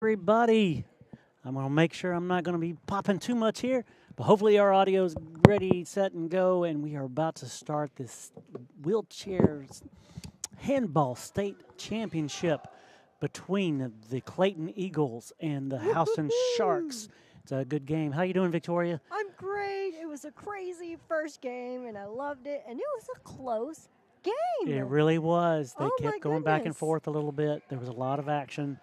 Everybody. I'm going to make sure I'm not going to be popping too much here, but hopefully our audio is ready, set, and go, and we are about to start this wheelchairs handball state championship between the Clayton Eagles and the Houston Woo-hoo-hoo! Sharks. It's a good game. How you doing, Victoria? I'm great. It was a crazy first game, and I loved it. And it was a close It game. really was. They Oh my kept going back and goodness. forth a little bit. There was a lot of action.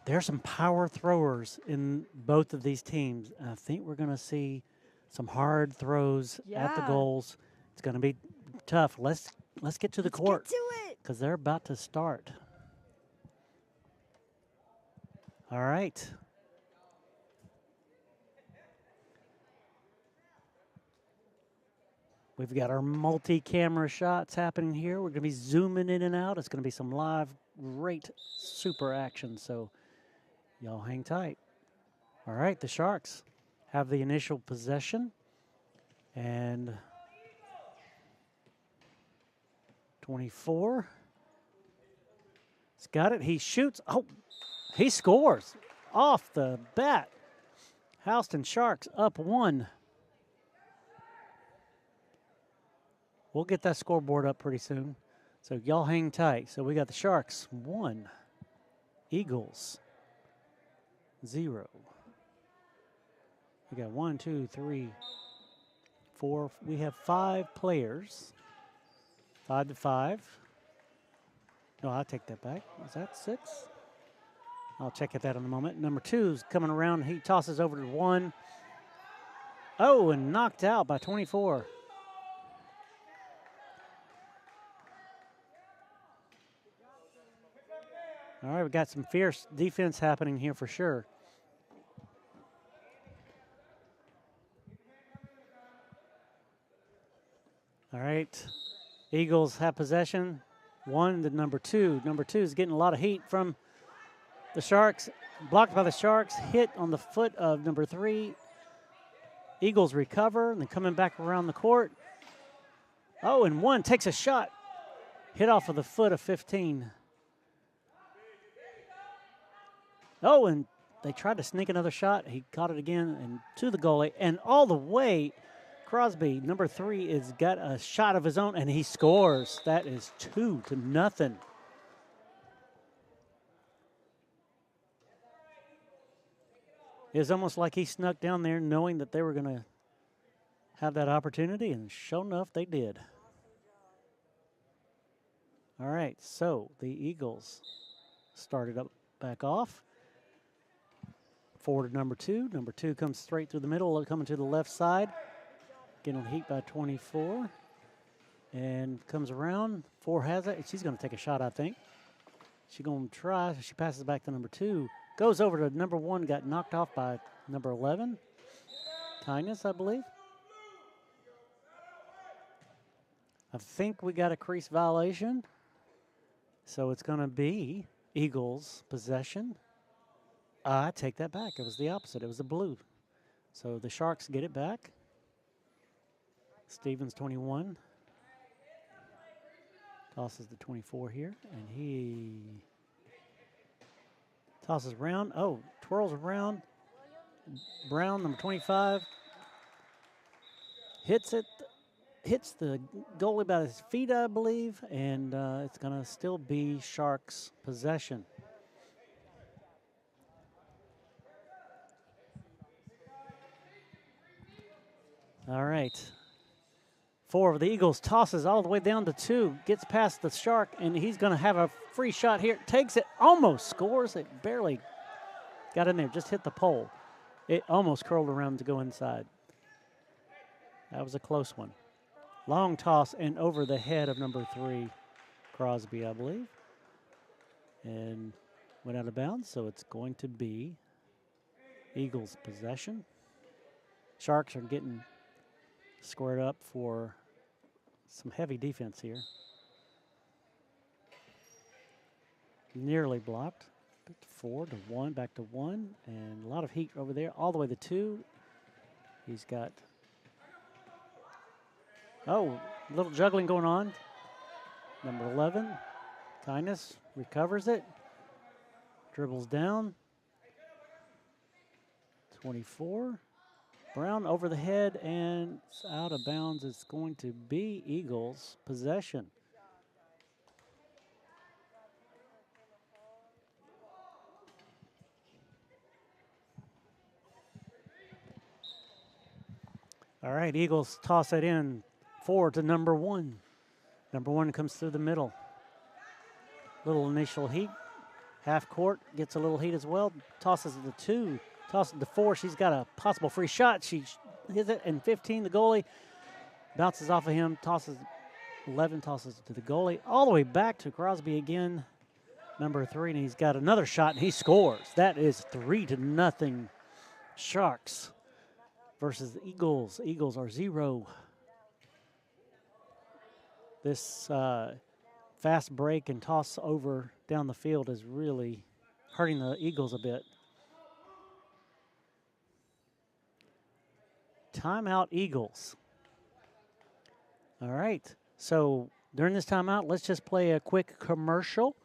There's some power throwers in both of these teams. I think we're going to see some hard throws at the Yeah. goals. It's going to be tough. Let's get to the Let's court get to it. because they're about to start. All right. We've got our multi-camera shots happening here. We're going to be zooming in and out. It's going to be some live, great, super action. So y'all hang tight. All right, the Sharks have the initial possession. And 24. He's got it. He shoots. Oh, he scores off the bat. Houston Sharks up 1. We'll get that scoreboard up pretty soon. So y'all hang tight. So we got the Sharks 1, Eagles 0. We got 1, 2, 3, 4. We have 5 players. 5-5. No, I'll take that back. Is that 6? I'll check at that in a moment. Number 2's coming around. He tosses over to 1. Oh, and knocked out by 24. All right, we got some fierce defense happening here for sure. All right, Eagles have possession. 1 to number 2. Number 2 is getting a lot of heat from the Sharks. Blocked by the Sharks. Hit on the foot of number 3. Eagles recover, and then coming back around the court. Oh, and 1 takes a shot. Hit off of the foot of 15. Oh, and they tried to sneak another shot. He caught it again and to the goalie. And all the way, Crosby, number 3, is got a shot of his own, and he scores. That is 2-0. It was almost like he snuck down there knowing that they were going to have that opportunity, and sure enough, they did. All right, so the Eagles started up back off. Forward to number 2. Number 2 comes straight through the middle, coming to the left side. Getting heat by 24. And comes around. 4 has it. She's going to take a shot, I think. She's going to try. She passes back to number 2. Goes over to number 1. Got knocked off by number 11. Kindness, I believe. I think we got a crease violation. So it's going to be Eagles possession. I take that back. It was the opposite. It was the blue. So the Sharks get it back. Stevens, 21. Tosses the 24 here. And he tosses around. Oh, twirls around. Brown, number 25. Hits it. Hits the goalie by his feet, I believe. And it's going to still be Sharks possession. All right. 4 of the Eagles tosses all the way down to 2. Gets past the Shark, and he's going to have a free shot here. Takes it, almost scores. It barely got in there, just hit the pole. It almost curled around to go inside. That was a close one. Long toss and over the head of number 3, Crosby, I believe. And went out of bounds, so it's going to be Eagles possession. Sharks are getting squared up for some heavy defense here. Nearly blocked. 4-1, back to 1, and a lot of heat over there, all the way to 2. He's got, oh, a little juggling going on. Number 11, Kindness recovers it. dribbles down. 24. Brown over the head and it's out of bounds. It's going to be Eagles possession. All right, Eagles toss it in forward to number 1. Number 1 comes through the middle. Little initial heat. Half court gets a little heat as well. Tosses it to 2. Tosses it to 4. She's got a possible free shot. She hits it, and 15, the goalie bounces off of him. Tosses 11, tosses it to the goalie. All the way back to Crosby again. Number 3, and he's got another shot, and he scores. That is 3-0 Sharks versus the Eagles. Eagles are 0. This fast break and toss over down the field is really hurting the Eagles a bit. Timeout, Eagles. All right, so during this timeout, let's just play a quick commercial.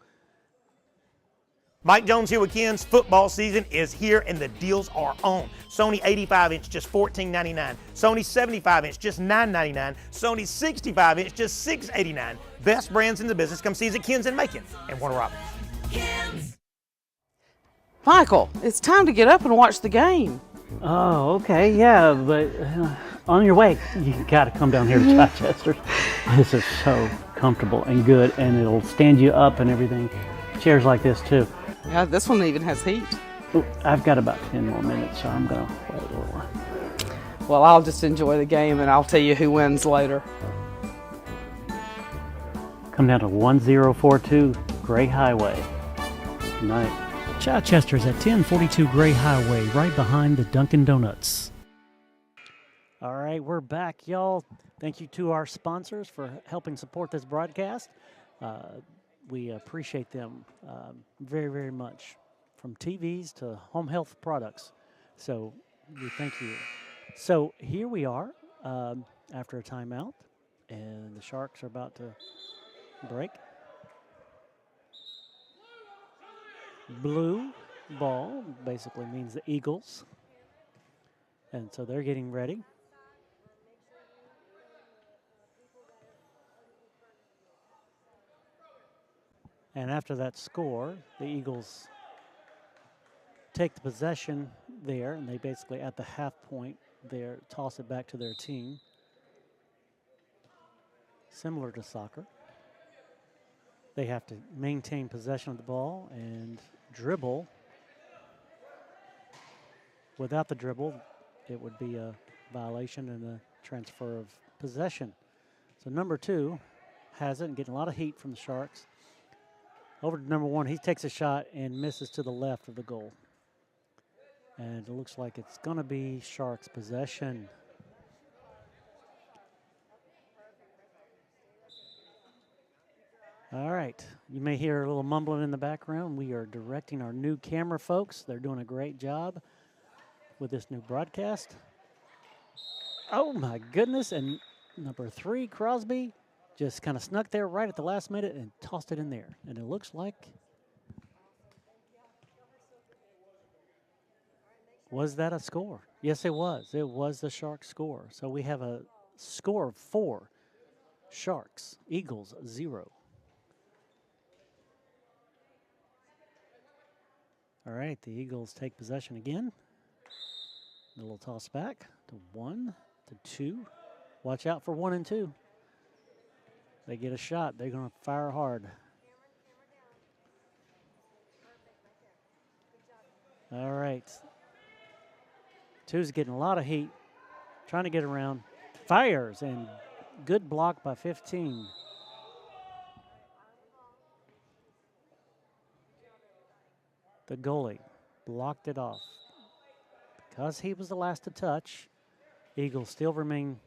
Mike Jones here with Ken's. Football season is here and the deals are on. Sony 85-inch, just $14.99. Sony 75-inch, just $9.99. Sony 65-inch, just $6.89. Best brands in the business. Come see us at Ken's in Macon and Warner Robins. Ken's. Michael, it's time to get up and watch the game. Oh, okay, yeah, but on your way, you got to come down here to Chichester. This is so comfortable and good, and it'll stand you up and everything. Chairs like this, too. Yeah, this one even has heat. Ooh, I've got about 10 more minutes, so I'm going to wait a little while. Well, I'll just enjoy the game, and I'll tell you who wins later. Come down to 1042 Gray Highway. Good night. Chichester's at 1042 Gray Highway, right behind the Dunkin' Donuts. All right, we're back, y'all. Thank you to our sponsors for helping support this broadcast. We appreciate them very, very much, from TVs to home health products. So we thank you. So here we are after a timeout, and the Sharks are about to break. Blue ball basically means the Eagles. And so they're getting ready. And after that score, the Eagles take the possession there, and they basically, at the half point there, toss it back to their team. Similar to soccer. They have to maintain possession of the ball and dribble. Without the dribble, it would be a violation and a transfer of possession. So number 2 has it and getting a lot of heat from the Sharks. Over to number 1, he takes a shot and misses to the left of the goal. And it looks like it's going to be Sharks possession. All right, you may hear a little mumbling in the background. We are directing our new camera folks. They're doing a great job with this new broadcast. Oh my goodness, and number 3, Crosby, just kind of snuck there right at the last minute and tossed it in there. And it looks like, was that a score? Yes, it was. It was the Sharks score. So we have a score of 4. Sharks, Eagles 0. All right, the Eagles take possession again. A little toss back to 1, to 2. Watch out for 1 and 2. They get a shot. They're going to fire hard. All right. 2's getting a lot of heat. Trying to get around. Fires, and good block by 15. The goalie blocked it off. Because he was the last to touch, Eagles still remain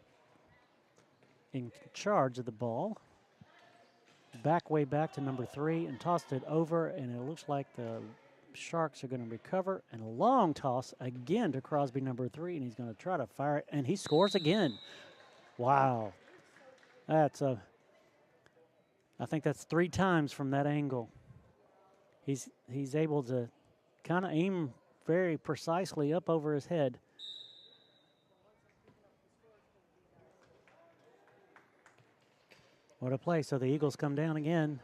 in charge of the ball. Way back to number 3 and tossed it over, and it looks like the Sharks are going to recover. And a long toss again to Crosby, number 3, and he's going to try to fire it, and he scores again. Wow. That's I think that's 3 times from that angle. He's able to kind of aim very precisely up over his head. What a play. So the Eagles come down again.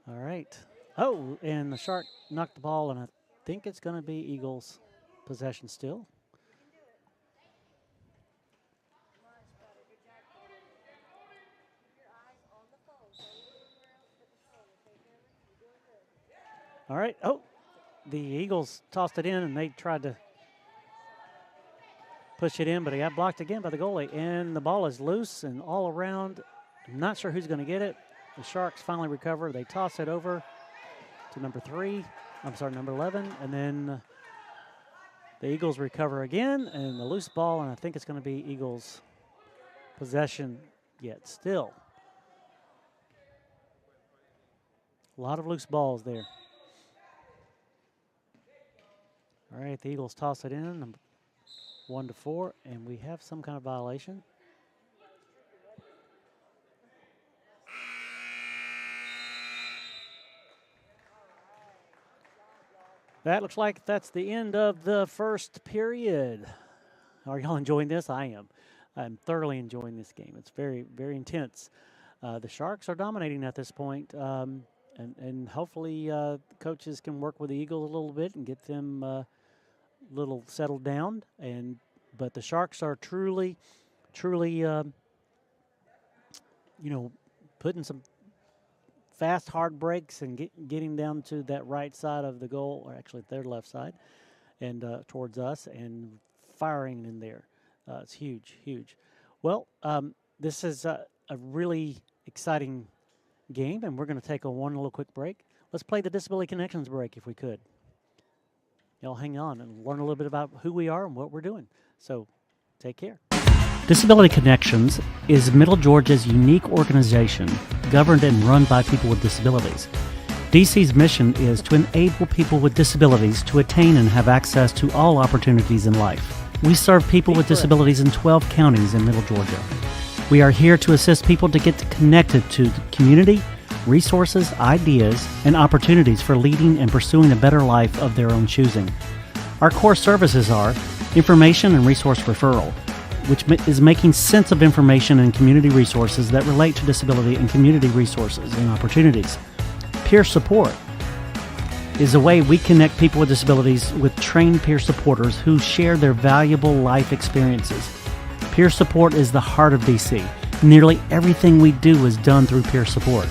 All right. Oh, and the Shark knocked the ball, and I think it's going to be Eagles possession still. All right. Oh, the Eagles tossed it in, and they tried to push it in, but he got blocked again by the goalie. And the ball is loose and all around. I'm not sure who's going to get it. The Sharks finally recover. They toss it over to number 11. And then the Eagles recover again, and the loose ball, and I think it's going to be Eagles possession yet still. A lot of loose balls there. All right, the Eagles toss it in, 1-4, and we have some kind of violation. That looks like that's the end of the first period. Are y'all enjoying this? I am. I'm thoroughly enjoying this game. It's very, very intense. The Sharks are dominating at this point, and hopefully coaches can work with the Eagles a little bit and get them a little settled down. But the Sharks are truly, putting some fast, hard breaks and getting down to that right side of the goal, or actually their left side, and towards us, and firing in there. It's huge, huge. Well, this is a really exciting game, and we're going to take one little quick break. Let's play the Disability Connections break if we could. Y'all hang on and learn a little bit about who we are and what we're doing. So take care. Disability Connections is Middle Georgia's unique organization governed and run by people with disabilities. DC's mission is to enable people with disabilities to attain and have access to all opportunities in life. We serve people with disabilities in 12 counties in Middle Georgia. We are here to assist people to get connected to the community, resources, ideas, and opportunities for leading and pursuing a better life of their own choosing. Our core services are information and resource referral, which is making sense of information and community resources that relate to disability and community resources and opportunities. Peer support is a way we connect people with disabilities with trained peer supporters who share their valuable life experiences. Peer support is the heart of DC. Nearly everything we do is done through peer support.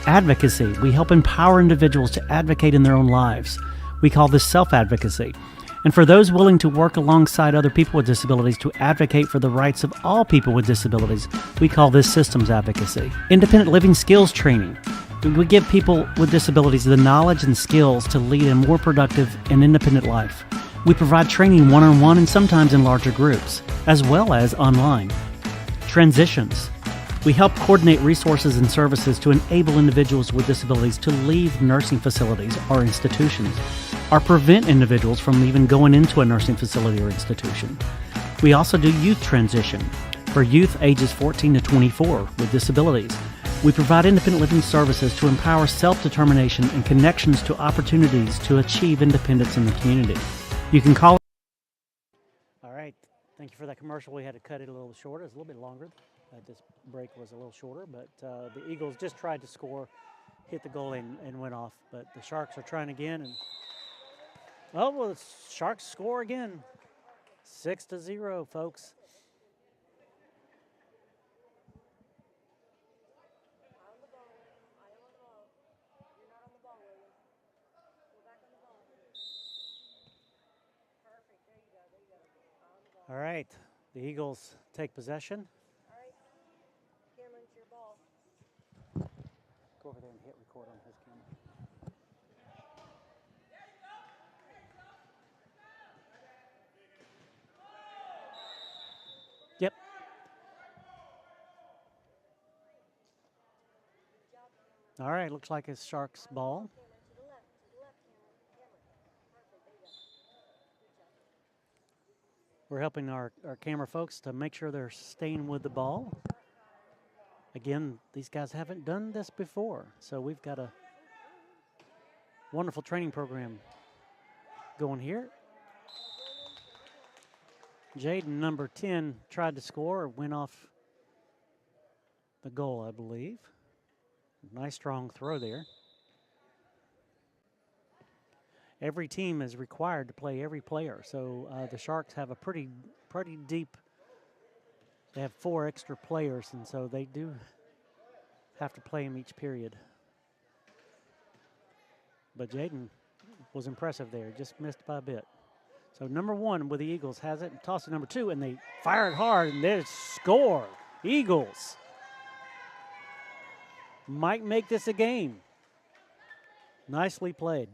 Advocacy. We help empower individuals to advocate in their own lives. We call this self-advocacy. And for those willing to work alongside other people with disabilities to advocate for the rights of all people with disabilities, we call this systems advocacy. Independent living skills training. We give people with disabilities the knowledge and skills to lead a more productive and independent life. We provide training one-on-one and sometimes in larger groups, as well as online. Transitions. We help coordinate resources and services to enable individuals with disabilities to leave nursing facilities or institutions, or prevent individuals from even going into a nursing facility or institution. We also do youth transition for youth ages 14 to 24 with disabilities. We provide independent living services to empower self-determination and connections to opportunities to achieve independence in the community. You can call. All right. Thank you for that commercial. We had to cut it a little shorter. It's a little bit longer. This break was a little shorter, but the Eagles just tried to score, hit the goal and went off. But the Sharks are trying again. And well, the Sharks score again. 6-0, folks. All right, the Eagles take possession. All right, Cameron, it's your ball. Go over there and hit record on his camera. Yep. All right, looks like it's Sharks' ball. We're helping our camera folks to make sure they're staying with the ball. Again, these guys haven't done this before, so we've got to wonderful training program going here. Jaden, number 10, tried to score, went off the goal, I believe. Nice strong throw there. Every team is required to play every player, so the Sharks have a pretty deep. They have 4 extra players, and so they do have to play them each period. But Jaden was impressive there, just missed by a bit. So number 1 with the Eagles has it, and toss to number 2, and they fire it hard, and there's score. Eagles might make this a game. Nicely played.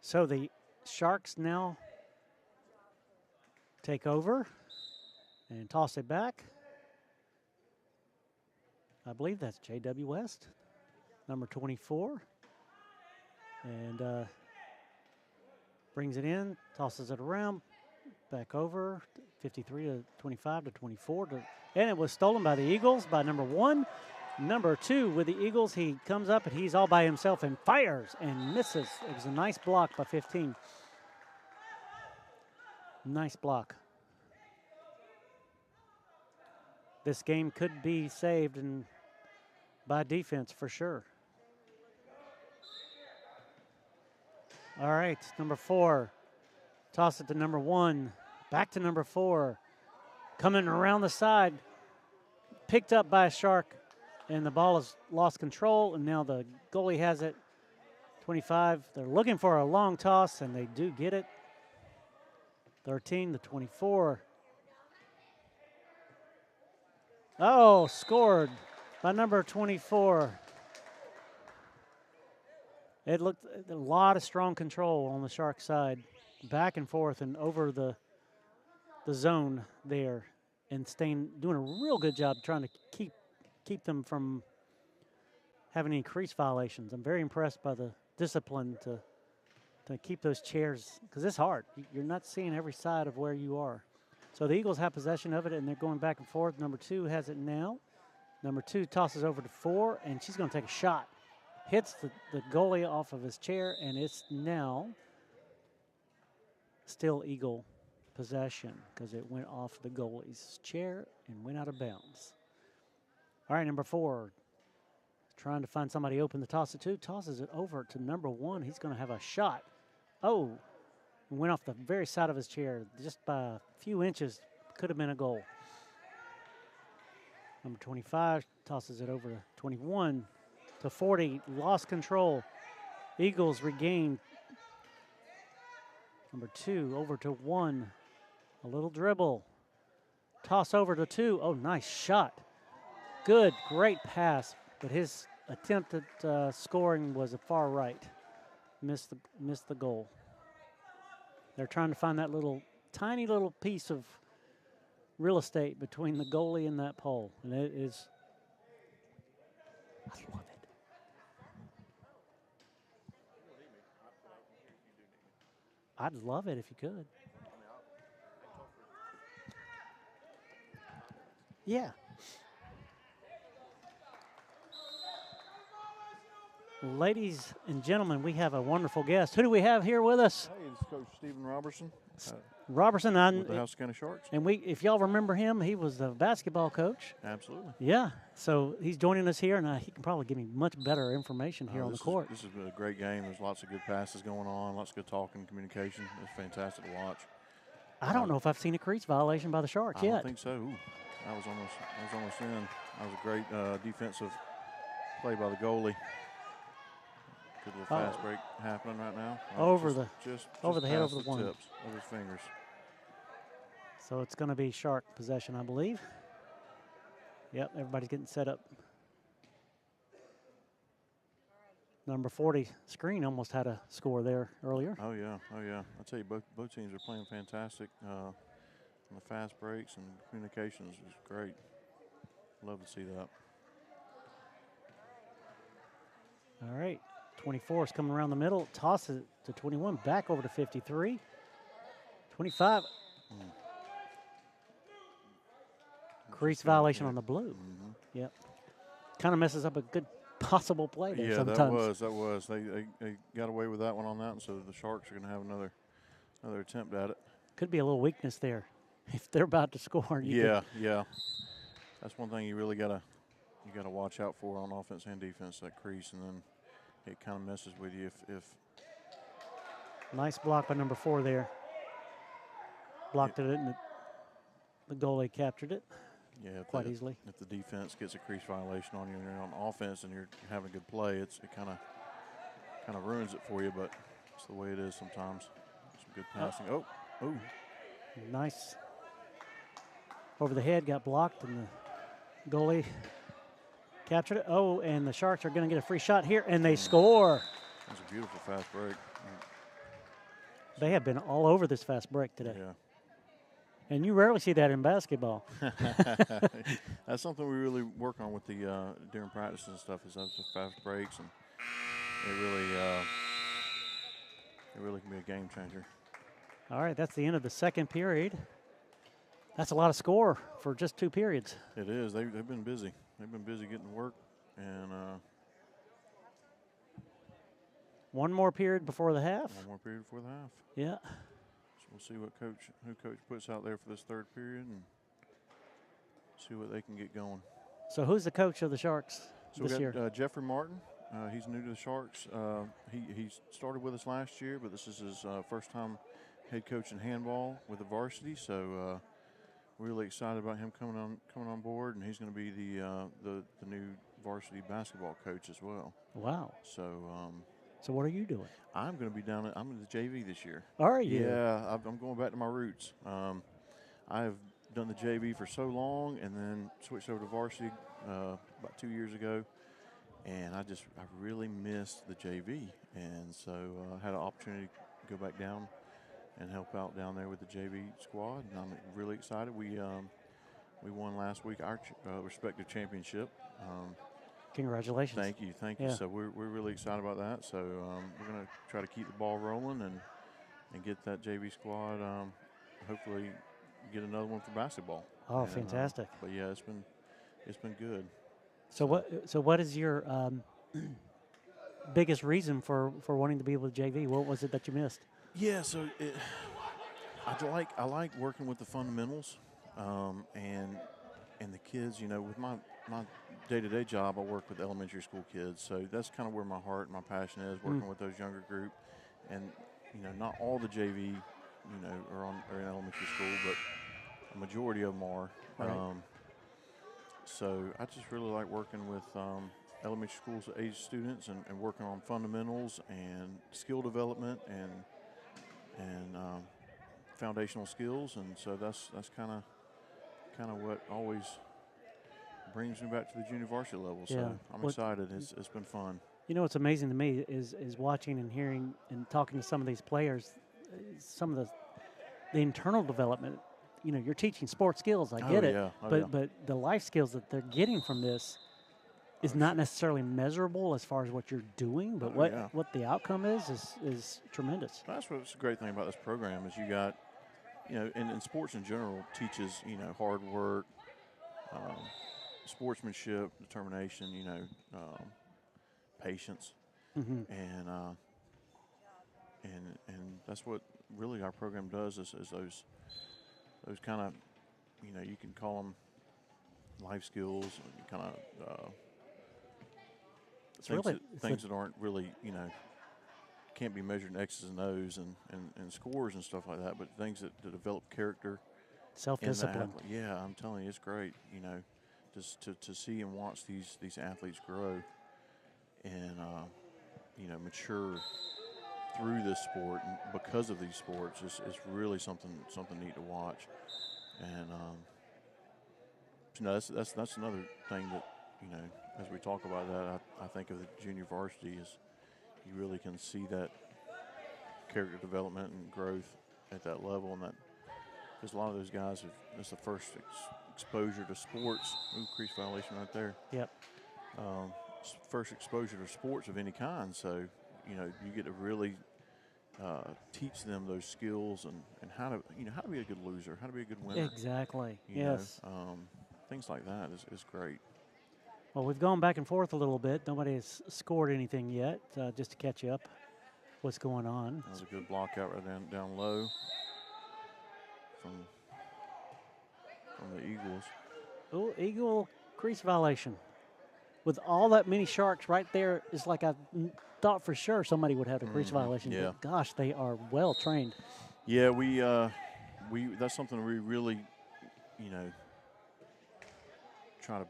So the Sharks now take over and toss it back. I believe that's J.W. West, number 24. And brings it in, tosses it around, back over, 53 to 25 to 24. And it was stolen by the Eagles by number 1. Number 2 with the Eagles, he comes up and he's all by himself and fires and misses. It was a nice block by 15. Nice block. This game could be saved and by defense for sure. All right, number 4. Toss it to number 1. Back to number 4. Coming around the side. Picked up by a Shark. And the ball has lost control. And now the goalie has it. 25. They're looking for a long toss, and they do get it. 13 to 24. Oh, scored by number 24. It looked a lot of strong control on the Shark side, back and forth and over the zone there, and doing a real good job trying to keep them from having any crease violations. I'm very impressed by the discipline to keep those chairs, because it's hard. You're not seeing every side of where you are. So the Eagles have possession of it, and they're going back and forth. Number 2 has it now. Number 2 tosses over to 4, and she's going to take a shot. Hits the goalie off of his chair, and it's now still Eagle possession because it went off the goalie's chair and went out of bounds. All right, number 4, trying to find somebody open to toss it to. Tosses it over to number 1. He's going to have a shot. Oh, went off the very side of his chair, just by a few inches. Could have been a goal. Number 25 tosses it over to 21. To 40, lost control. Eagles regain. Number 2 over to 1. A little dribble. Toss over to 2. Oh, nice shot. Good, great pass. But his attempt at scoring was a far right. Missed the goal. They're trying to find that tiny little piece of real estate between the goalie and that pole. And it is, I love it. I'd love it if you could. Yeah. Ladies and gentlemen, we have a wonderful guest. Who do we have here with us? Hey, this is Coach Stephen Robertson. Robertson, With the House County Sharks. And if y'all remember him, he was the basketball coach. Absolutely. Yeah, so he's joining us here, and he can probably give me much better information here on the court. This has been a great game. There's lots of good passes going on, lots of good talking, communication. It's fantastic to watch. I don't know if I've seen a crease violation by the Sharks I yet. don't think so. Ooh, I was almost in. That was a great defensive play by the goalie. Good little fast break happening right now. Over the head, past over the one. tips of his fingers. So it's going to be Shark possession, I believe. Yep, everybody's getting set up. Number 40, Screen almost had a score there earlier. Oh, yeah. I tell you, both teams are playing fantastic. On the fast breaks and communications was great. Love to see that. All right, 24 is coming around the middle. Tosses it to 21, back over to 53. 25. Crease violation on the blue. Mm-hmm. Yep. kind of messes up a good possible play there Yeah, sometimes. that was. They got away with that one on that, and so the Sharks are going to have another attempt at it. Could be a little weakness there. If they're about to score, Yeah. That's one thing you really gotta watch out for on offense and defense, that crease, and then it kind of messes with you if Nice block by number 4 there. Blocked it, and the goalie captured it quite easily. If the defense gets a crease violation on you and you're on offense and you're having a good play, it kind of ruins it for you. But it's the way it is sometimes. Some good passing. Oh. Nice. Over the head, got blocked, and the goalie captured it. Oh, and the Sharks are going to get a free shot here, and they score. That's a beautiful fast break. They have been all over this fast break today. Yeah. And you rarely see that in basketball. That's something we really work on with the during practice and stuff. Is those fast breaks, and it really can be a game changer. All right, that's the end of the second period. That's a lot of score for just 2 periods. It is. They've been busy. They've been busy getting to work, and One more period before the half. one more period before the half. Yeah. So we'll see who coach puts out there for this third period, and see what they can get going. So who's the coach of the Sharks So this we year? got Jeffrey Martin. He's new to the Sharks. He started with us last year, but this is his first time head coach in handball with the varsity. So really excited about him coming on board, and he's going to be the new varsity basketball coach as well. Wow. So So what are you doing? I'm going to be I'm in the JV this year. Are you? Yeah, I'm going back to my roots. I've done the JV for so long, and then switched over to varsity about 2 years ago, and I really missed the JV, and so I had an opportunity to go back down and help out down there with the JV squad, and I'm really excited. We won last week our respective championship. Congratulations. Thank you. Yeah. So we're really excited about that. So we're going to try to keep the ball rolling and get that JV squad. Hopefully, get another one for basketball. Oh, And, fantastic. But yeah, it's been good. So what is your biggest reason for wanting to be with JV? What was it that you missed? Yeah. So I like working with the fundamentals, and the kids. You know, with my day-to-day job, I work with elementary school kids, so that's kind of where my heart and my passion is, working with those younger group. And not all the JV, are in elementary school, but a majority of them are. Right. So I just really like working with elementary schools age students and working on fundamentals and skill development and foundational skills, and so that's kind of what always brings me back to the junior varsity level. So Yeah. I'm excited. It's been fun. You know what's amazing to me is watching and hearing and talking to some of these players, some of the internal development. You're teaching sports skills. I get it, yeah. but the life skills that they're getting from this is not necessarily measurable as far as what you're doing, but what the outcome is tremendous. That's what's the great thing about this program is you got, and sports in general teaches, hard work, sportsmanship, determination, patience, Mm-hmm. and that's what really our program does is those kind of, you can call them life skills, and kind of things that aren't really, can't be measured in X's and O's and scores and stuff like that, but things that develop character. Self-discipline. Yeah, I'm telling you, it's great, just to see and watch these athletes grow and, mature through this sport and because of these sports is really something neat to watch. And that's another thing that, as we talk about that, I think of the junior varsity is you really can see that character development and growth at that level, and that because a lot of those guys it's the first exposure to sports. Ooh, crease violation right there. Yep. First exposure to sports of any kind, so you get to really teach them those skills and how to be a good loser, how to be a good winner. Exactly. You know, Yes. things like that is great. Well, we've gone back and forth a little bit. Nobody has scored anything yet, just to catch you up what's going on. That was a good block out right down low from the Eagles. Oh, Eagle crease violation. With all that many Sharks right there, it's like I thought for sure somebody would have a crease violation. yeah. But gosh, they are well trained. Yeah, we that's something we really, you know, try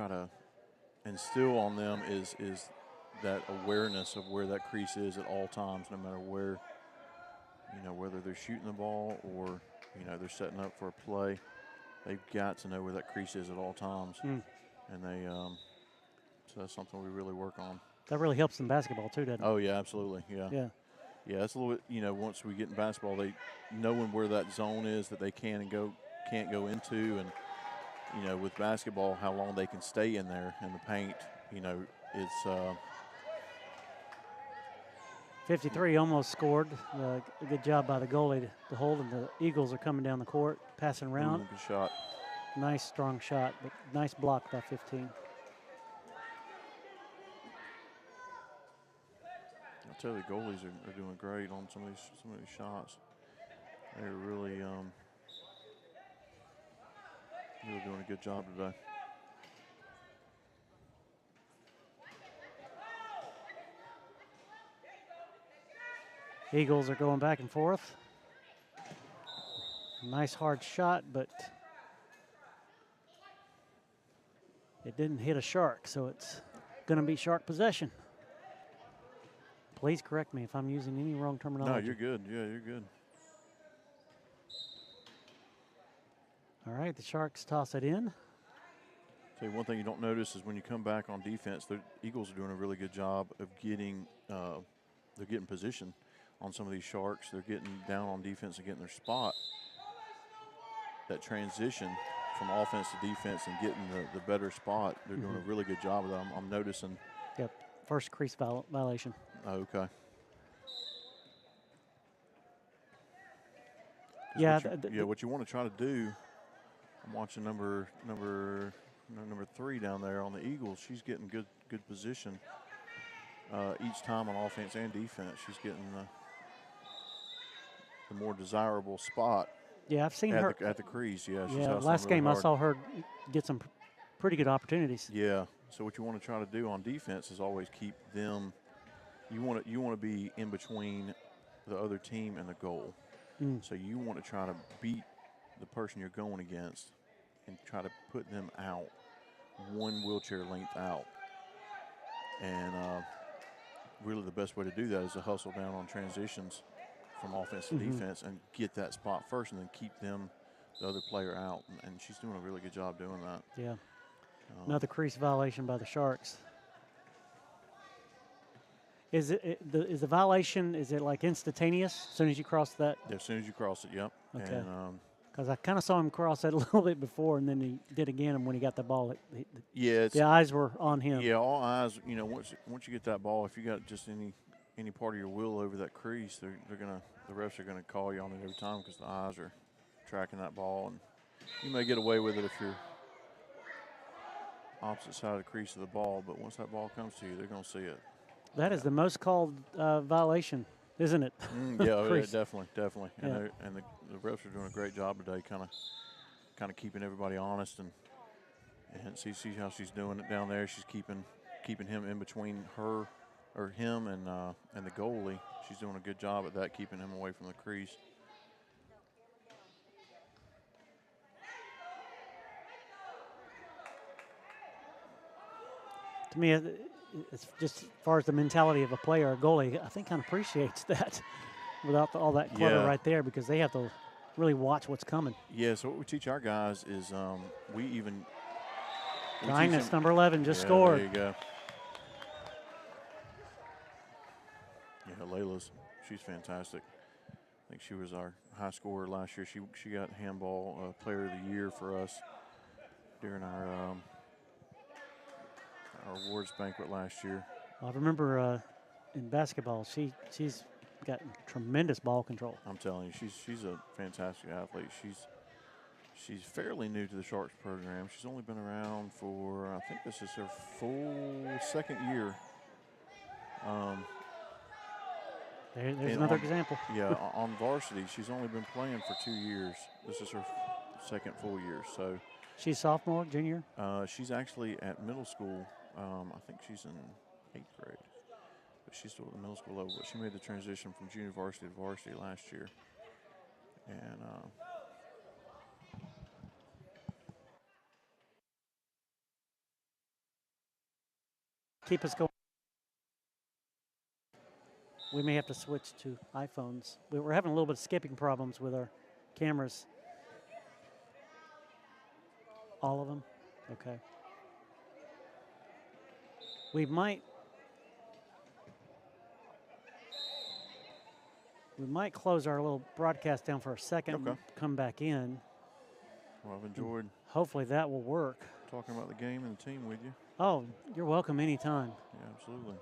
to instill on them is that awareness of where that crease is at all times, no matter where, you know, whether they're shooting the ball or, you know, they're setting up for a play. They've got to know where that crease is at all times, and they so that's something we really work on. That really helps in basketball too, doesn't it? Oh yeah, absolutely, yeah. Yeah. Yeah, it's a little bit, you know, once we get in basketball, they knowing where that zone is that they can't go into, and, you know, with basketball, how long they can stay in there in the paint, you know, it's 53 almost scored. A good job by the goalie to hold, and the Eagles are coming down the court, passing around. good shot. Nice, strong shot, but nice block by 15. I tell you, the goalies are doing great on some of these shots. They're really doing a good job today. Eagles are going back and forth. Nice hard shot, but it didn't hit a Shark, so it's going to be Shark possession. Please correct me if I'm using any wrong terminology. No, you're good. Yeah, you're good. All right, the Sharks toss it in. Tell you one thing you don't notice is when you come back on defense, the Eagles are doing a really good job of getting they're getting position on some of these Sharks. They're getting down on defense and getting their spot. That transition from offense to defense and getting the better spot, they're doing a really good job of that. I'm noticing. Yep, first crease violation. Oh, okay. Yeah, What you want to try to do. I'm watching number 3 down there on the Eagles. She's getting good position each time on offense and defense. She's getting the more desirable spot. Yeah, I've seen her at the crease. Yeah, she's yeah. hustling Last really game hard. I saw her get some pretty good opportunities. Yeah. So what you want to try to do on defense is always keep them. You want to be in between the other team and the goal. So you want to try to beat the person you're going against and try to put them out one wheelchair length out. And really the best way to do that is to hustle down on transitions from offense to defense and get that spot first and then keep the other player out. And she's doing a really good job doing that. Yeah. Another crease violation by the Sharks. Is the violation, is it like instantaneous as soon as you cross that? Yeah, as soon as you cross it, yep. Okay. And, because I kind of saw him cross that a little bit before, and then he did again. And when he got the ball, yeah, the eyes were on him. Yeah, all eyes. You know, once you get that ball, if you got just any part of your wheel over that crease, the refs are gonna call you on it every time because the eyes are tracking that ball, and you may get away with it if you're opposite side of the crease of the ball. But once that ball comes to you, they're gonna see it. That is the most called violation, isn't it? Yeah, definitely. Yeah. And the refs are doing a great job today, kind of keeping everybody honest and see how she's doing it down there. She's keeping him in between her or him and the goalie. She's doing a good job at that, keeping him away from the crease. To me, it's just as far as the mentality of a player or goalie, I think kind of appreciates that without all that clutter right there, because they have to really watch what's coming. Yeah, so what we teach our guys is we Kindness, number 11, just scored. There you go. Yeah, Layla's, she's fantastic. I think she was our high scorer last year. She got handball player of the year for us during our awards banquet last year. I remember in basketball, she's got tremendous ball control. I'm telling you, she's a fantastic athlete. She's fairly new to the Sharks program. She's only been around for, I think this is her full second year. There's another example. Yeah, on varsity, she's only been playing for 2 years. This is her second full year. So She's sophomore, junior? she's actually at middle school. I think she's in 8th grade. But she's still at the middle school level. But she made the transition from junior varsity to varsity last year. And Keep us going. We may have to switch to iPhones. We're having a little bit of skipping problems with our cameras. All of them? Okay. We might close our little broadcast down for a second Okay. and come back in. well, I've enjoyed Hopefully that will work. talking about the game and the team with you. Oh, you're welcome anytime. Yeah, absolutely.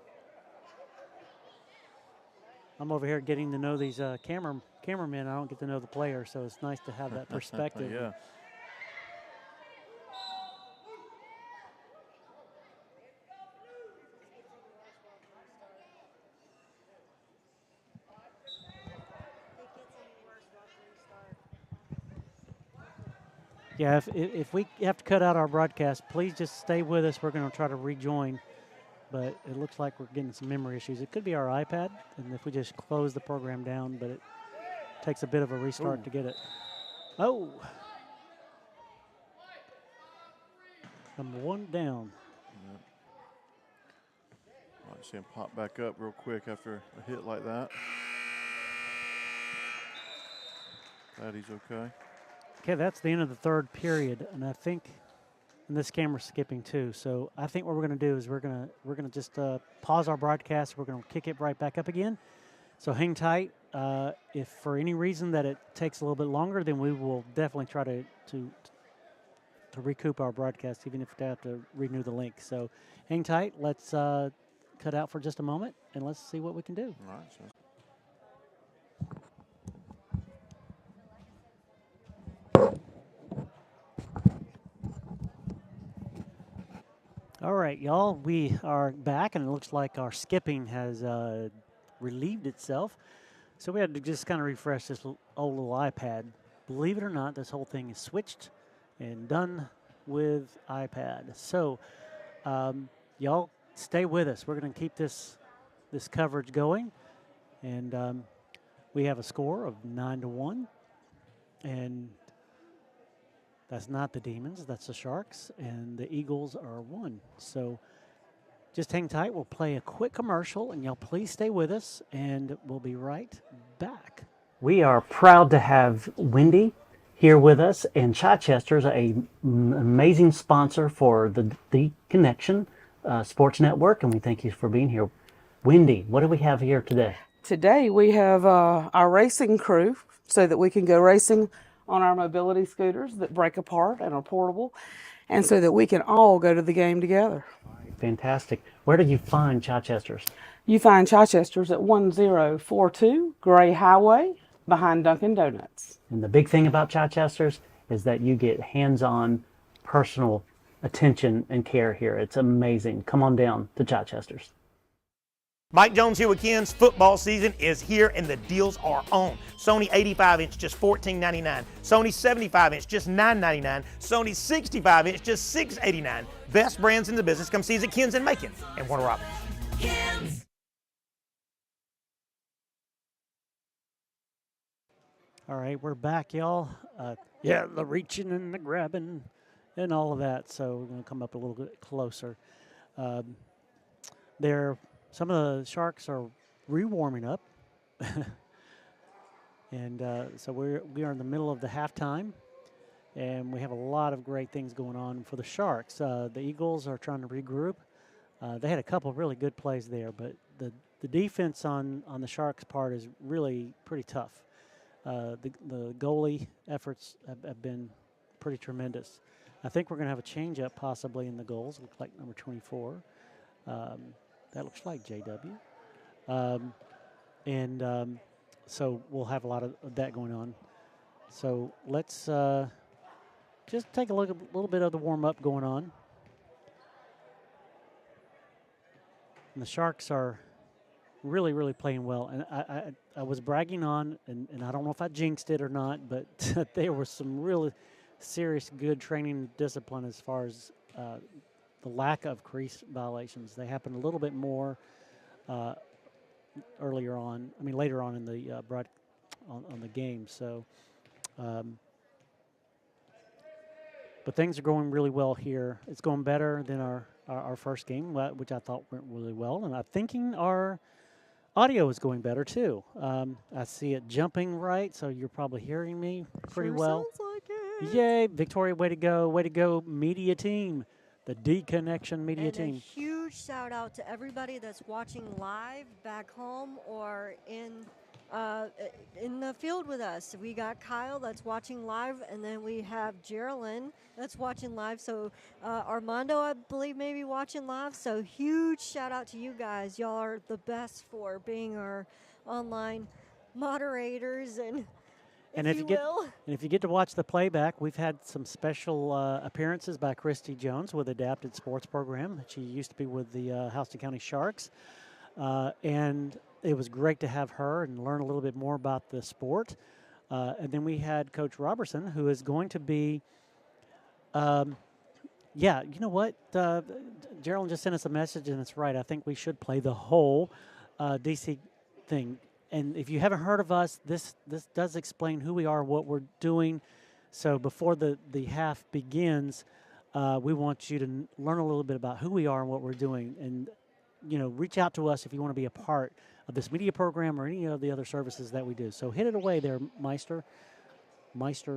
I'm over here getting to know these cameramen. I don't get to know the players, so it's nice to have that perspective. Yeah. Yeah, if we have to cut out our broadcast, please just stay with us. We're going to try to rejoin, but it looks like we're getting some memory issues. It could be our iPad, and if we just close the program down, but it takes a bit of a restart to get it. Oh. Number one down. Yep. Might see him pop back up real quick after a hit like that. Glad he's okay. Okay, that's the end of the third period, and I think, and this camera's skipping too. So I think what we're going to do is we're going to just pause our broadcast. We're going to kick it right back up again. So hang tight. If for any reason that it takes a little bit longer, then we will definitely try to recoup our broadcast, even if we have to renew the link. So hang tight. Let's cut out for just a moment, and let's see what we can do. All right. So. All right, y'all, we are back, and it looks like our skipping has relieved itself. So we had to just kind of refresh this old little iPad. Believe it or not, this whole thing is switched and done with iPad. So y'all stay with us. We're going to keep this coverage going, and we have a score of 9-1, and that's not the Demons, that's the Sharks, and the Eagles are 1. So just hang tight. We'll play a quick commercial, and y'all please stay with us, and we'll be right back. We are proud to have Wendy here with us, and Chichester's an amazing sponsor for the Connection Sports Network, and we thank you for being here. Wendy, what do we have here today? Today we have our racing crew so that we can go racing on our mobility scooters that break apart and are portable, and so that we can all go to the game together. Fantastic. Where did you find Chichester's? You find Chichester's at 1042 Gray Highway behind Dunkin' Donuts. And the big thing about Chichester's is that you get hands-on personal attention and care here. It's amazing. Come on down to Chichester's. Mike Jones here with Ken's. Football season is here and the deals are on. Sony 85-inch just $14.99. Sony 75-inch just $9.99. Sony 65-inch just $6.89. Best brands in the business. Come see us at Ken's in Macon and Warner Robins. Ken's. All right, we're back, y'all. Yeah, the reaching and the grabbing and all of that. So we're going to come up a little bit closer. Some of the Sharks are re-warming up. And so we are in the middle of the halftime. And we have a lot of great things going on for the Sharks. The Eagles are trying to regroup. They had a couple of really good plays there, but the defense on the Sharks' part is really pretty tough. The goalie efforts have been pretty tremendous. I think we're going to have a change-up possibly in the goals. Looks like number 24. That looks like JW. So we'll have a lot of that going on. So let's just take a look at a little bit of the warm-up going on. And the Sharks are really, really playing well. And I was bragging on, and I don't know if I jinxed it or not, but there was some really serious good training and discipline as far as the lack of crease violations. They happened a little bit more later on in the on the game. So, but things are going really well here. It's going better than our first game, which I thought went really well. And I'm thinking our audio is going better too. I see it jumping right, so you're probably hearing me pretty well. Sounds like it. Yay, Victoria, way to go, media team, the D-Connection media And team. a huge shout out to everybody that's watching live back home or in the field with us. We got Kyle that's watching live, and then we have Geraldine that's watching live. So Armando, I believe, maybe watching live. So huge shout out to you guys. Y'all are the best for being our online moderators and if you get to watch the playback, we've had some special appearances by Christy Jones with Adapted Sports Program. She used to be with the Houston County Sharks, and it was great to have her and learn a little bit more about the sport. And then we had Coach Robertson, who is going to be, you know what? Geraldine just sent us a message, and it's right. I think we should play the whole DC thing. And if you haven't heard of us, this does explain who we are, what we're doing. So before the half begins, we want you to learn a little bit about who we are and what we're doing. And, reach out to us if you want to be a part of this media program or any of the other services that we do. So hit it away there, Meister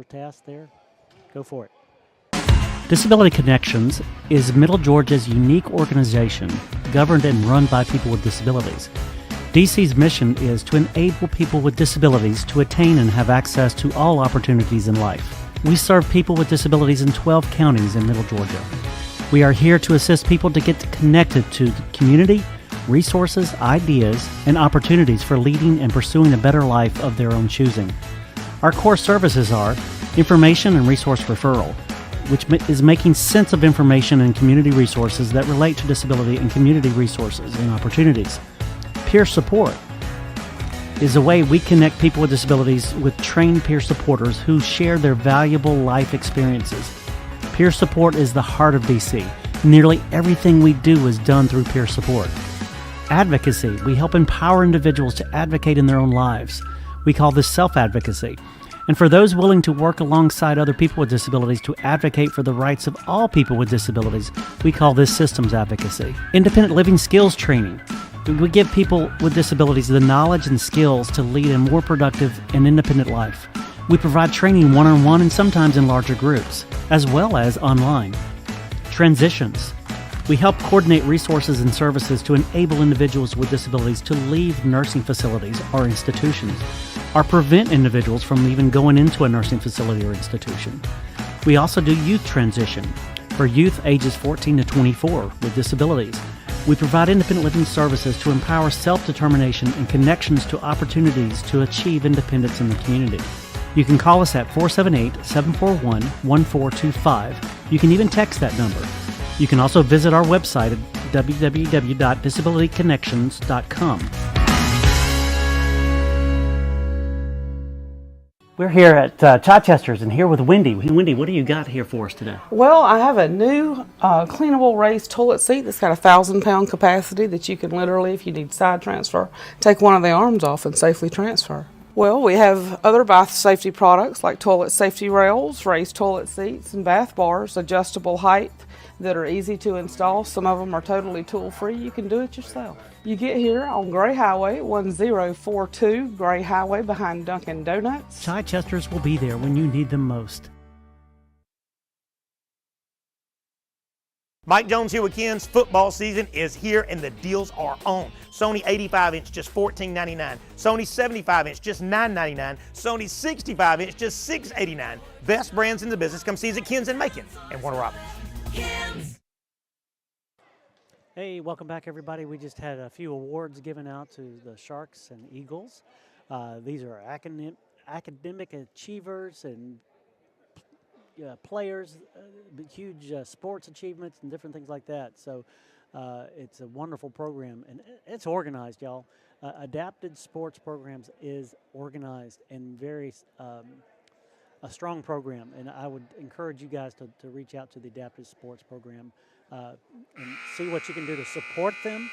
task there. Go for it. Disability Connections is Middle Georgia's unique organization governed and run by people with disabilities. DC's mission is to enable people with disabilities to attain and have access to all opportunities in life. We serve people with disabilities in 12 counties in Middle Georgia. We are here to assist people to get connected to the community, resources, ideas, and opportunities for leading and pursuing a better life of their own choosing. Our core services are information and resource referral, which is making sense of information and community resources that relate to disability and community resources and opportunities. Peer support is a way we connect people with disabilities with trained peer supporters who share their valuable life experiences. Peer support is the heart of DC. Nearly everything we do is done through peer support. Advocacy, we help empower individuals to advocate in their own lives. We call this self-advocacy. And for those willing to work alongside other people with disabilities to advocate for the rights of all people with disabilities, we call this systems advocacy. Independent living skills training. We give people with disabilities the knowledge and skills to lead a more productive and independent life. We provide training one-on-one and sometimes in larger groups, as well as online. Transitions. We help coordinate resources and services to enable individuals with disabilities to leave nursing facilities or institutions, or prevent individuals from even going into a nursing facility or institution. We also do youth transition for youth ages 14 to 24 with disabilities. We provide independent living services to empower self-determination and connections to opportunities to achieve independence in the community. You can call us at 478-741-1425. You can even text that number. You can also visit our website at www.disabilityconnections.com. We're here at Chichester's and here with Wendy. Wendy, what do you got here for us today? Well, I have a new cleanable raised toilet seat that's got a 1,000-pound capacity that you can literally, if you need side transfer, take one of the arms off and safely transfer. Well, we have other bath safety products like toilet safety rails, raised toilet seats, and bath bars, adjustable height that are easy to install. Some of them are totally tool-free. You can do it yourself. You get here on Gray Highway, 1042 Gray Highway behind Dunkin' Donuts. Chichester's will be there when you need them most. Mike Jones here with Ken's. Football season is here and the deals are on. Sony 85-inch just $14.99. Sony 75-inch just $9.99. Sony 65-inch just $6.89. Best brands in the business. Come see us at Ken's in Macon and Warner Robins. Hey, welcome back, everybody. We just had a few awards given out to the Sharks and Eagles. These are academic achievers and players, huge sports achievements, and different things like that. So it's a wonderful program, and it's organized, y'all. Adapted Sports Programs is organized and very a strong program, and I would encourage you guys to reach out to the Adapted Sports Program and see what you can do to support them.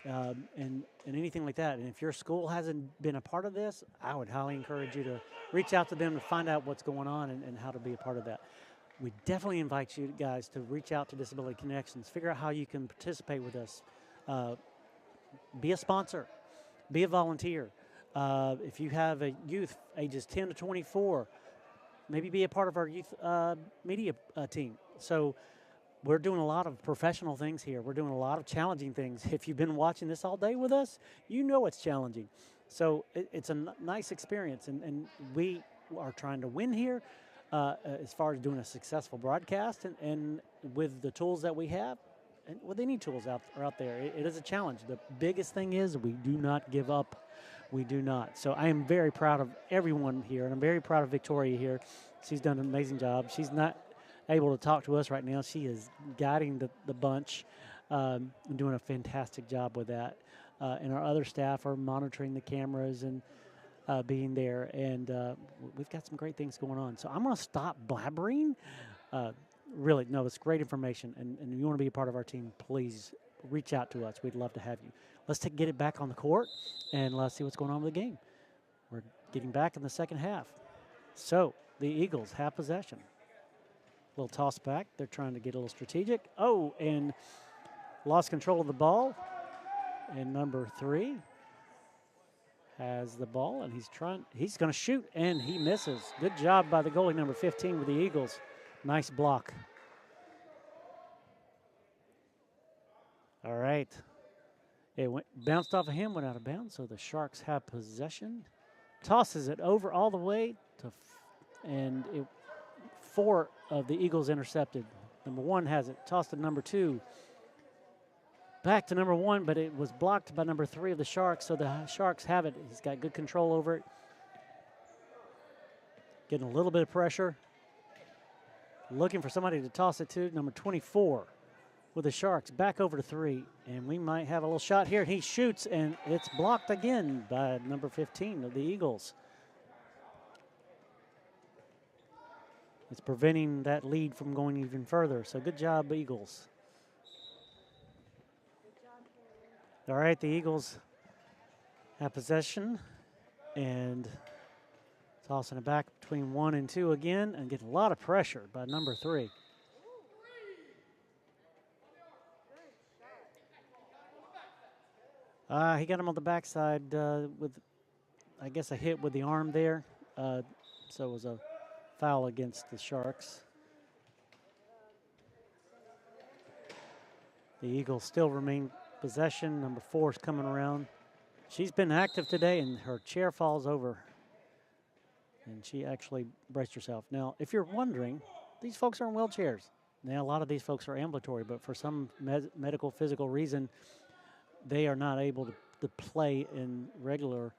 And anything like that. And if your school hasn't been a part of this, I would highly encourage you to reach out to them to find out what's going on and how to be a part of that. We definitely invite you guys to reach out to Disability Connections, figure out how you can participate with us. Be a sponsor, be a volunteer. If you have a youth ages 10 to 24, maybe be a part of our youth media team. So we're doing a lot of professional things here. We're doing a lot of challenging things. If you've been watching this all day with us, you know it's challenging. So it's a nice experience, and we are trying to win here as far as doing a successful broadcast and with the tools that we have, and with any tools out there. It is a challenge. The biggest thing is we do not give up. We do not. So I am very proud of everyone here, and I'm very proud of Victoria here. She's done an amazing job. She's not able to talk to us right now. She is guiding the bunch and doing a fantastic job with that. And our other staff are monitoring the cameras and being there. And we've got some great things going on. So I'm going to stop blabbering. Really, no, it's great information. And if you want to be a part of our team, please reach out to us. We'd love to have you. Let's get it back on the court, and let's see what's going on with the game. We're getting back in the second half. So the Eagles have possession. Little toss back. They're trying to get a little strategic. Oh, and lost control of the ball. And number 3 has the ball, and he's going to shoot, and he misses. Good job by the goalie, number 15, with the Eagles. Nice block. All right. It bounced off of him, went out of bounds, so the Sharks have possession. Tosses it over all the way to, and 4 of the Eagles intercepted. Number 1 has it, tossed to number 2. Back to number 1, but it was blocked by number 3 of the Sharks, so the Sharks have it. He's got good control over it. Getting a little bit of pressure. Looking for somebody to toss it to, number 24 with the Sharks. Back over to 3, and we might have a little shot here. He shoots, and it's blocked again by number 15 of the Eagles. It's preventing that lead from going even further. So good job, Eagles. All right, the Eagles have possession and tossing it back between 1 and 2 again, and getting a lot of pressure by number 3. He got him on the backside with, I guess, a hit with the arm there. So it was a foul against the Sharks. The Eagles still remain possession. Number 4 is coming around. She's been active today, and her chair falls over. And she actually braced herself. Now, if you're wondering, these folks are in wheelchairs. Now, a lot of these folks are ambulatory, but for some medical, physical reason, they are not able to play in regular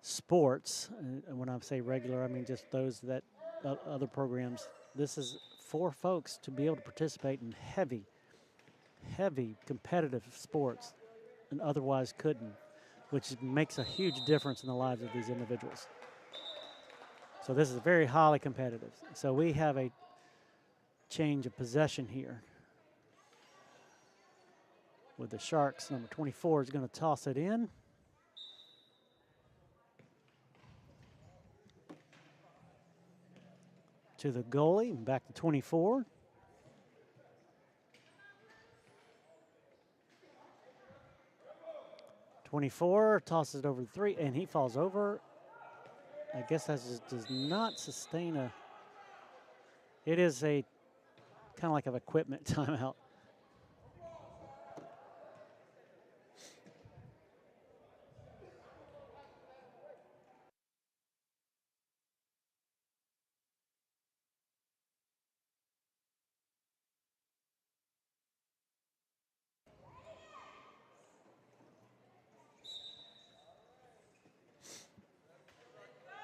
sports. And when I say regular, I mean just those that other programs. This is for folks to be able to participate in heavy competitive sports and otherwise couldn't, which makes a huge difference in the lives of these individuals. So this is very highly competitive. So we have a change of possession here with the Sharks. Number 24 is going to toss it in. To the goalie, back to 24. Tosses it over 3, and he falls over. I guess that just does not sustain a. It is a kind of like an equipment timeout.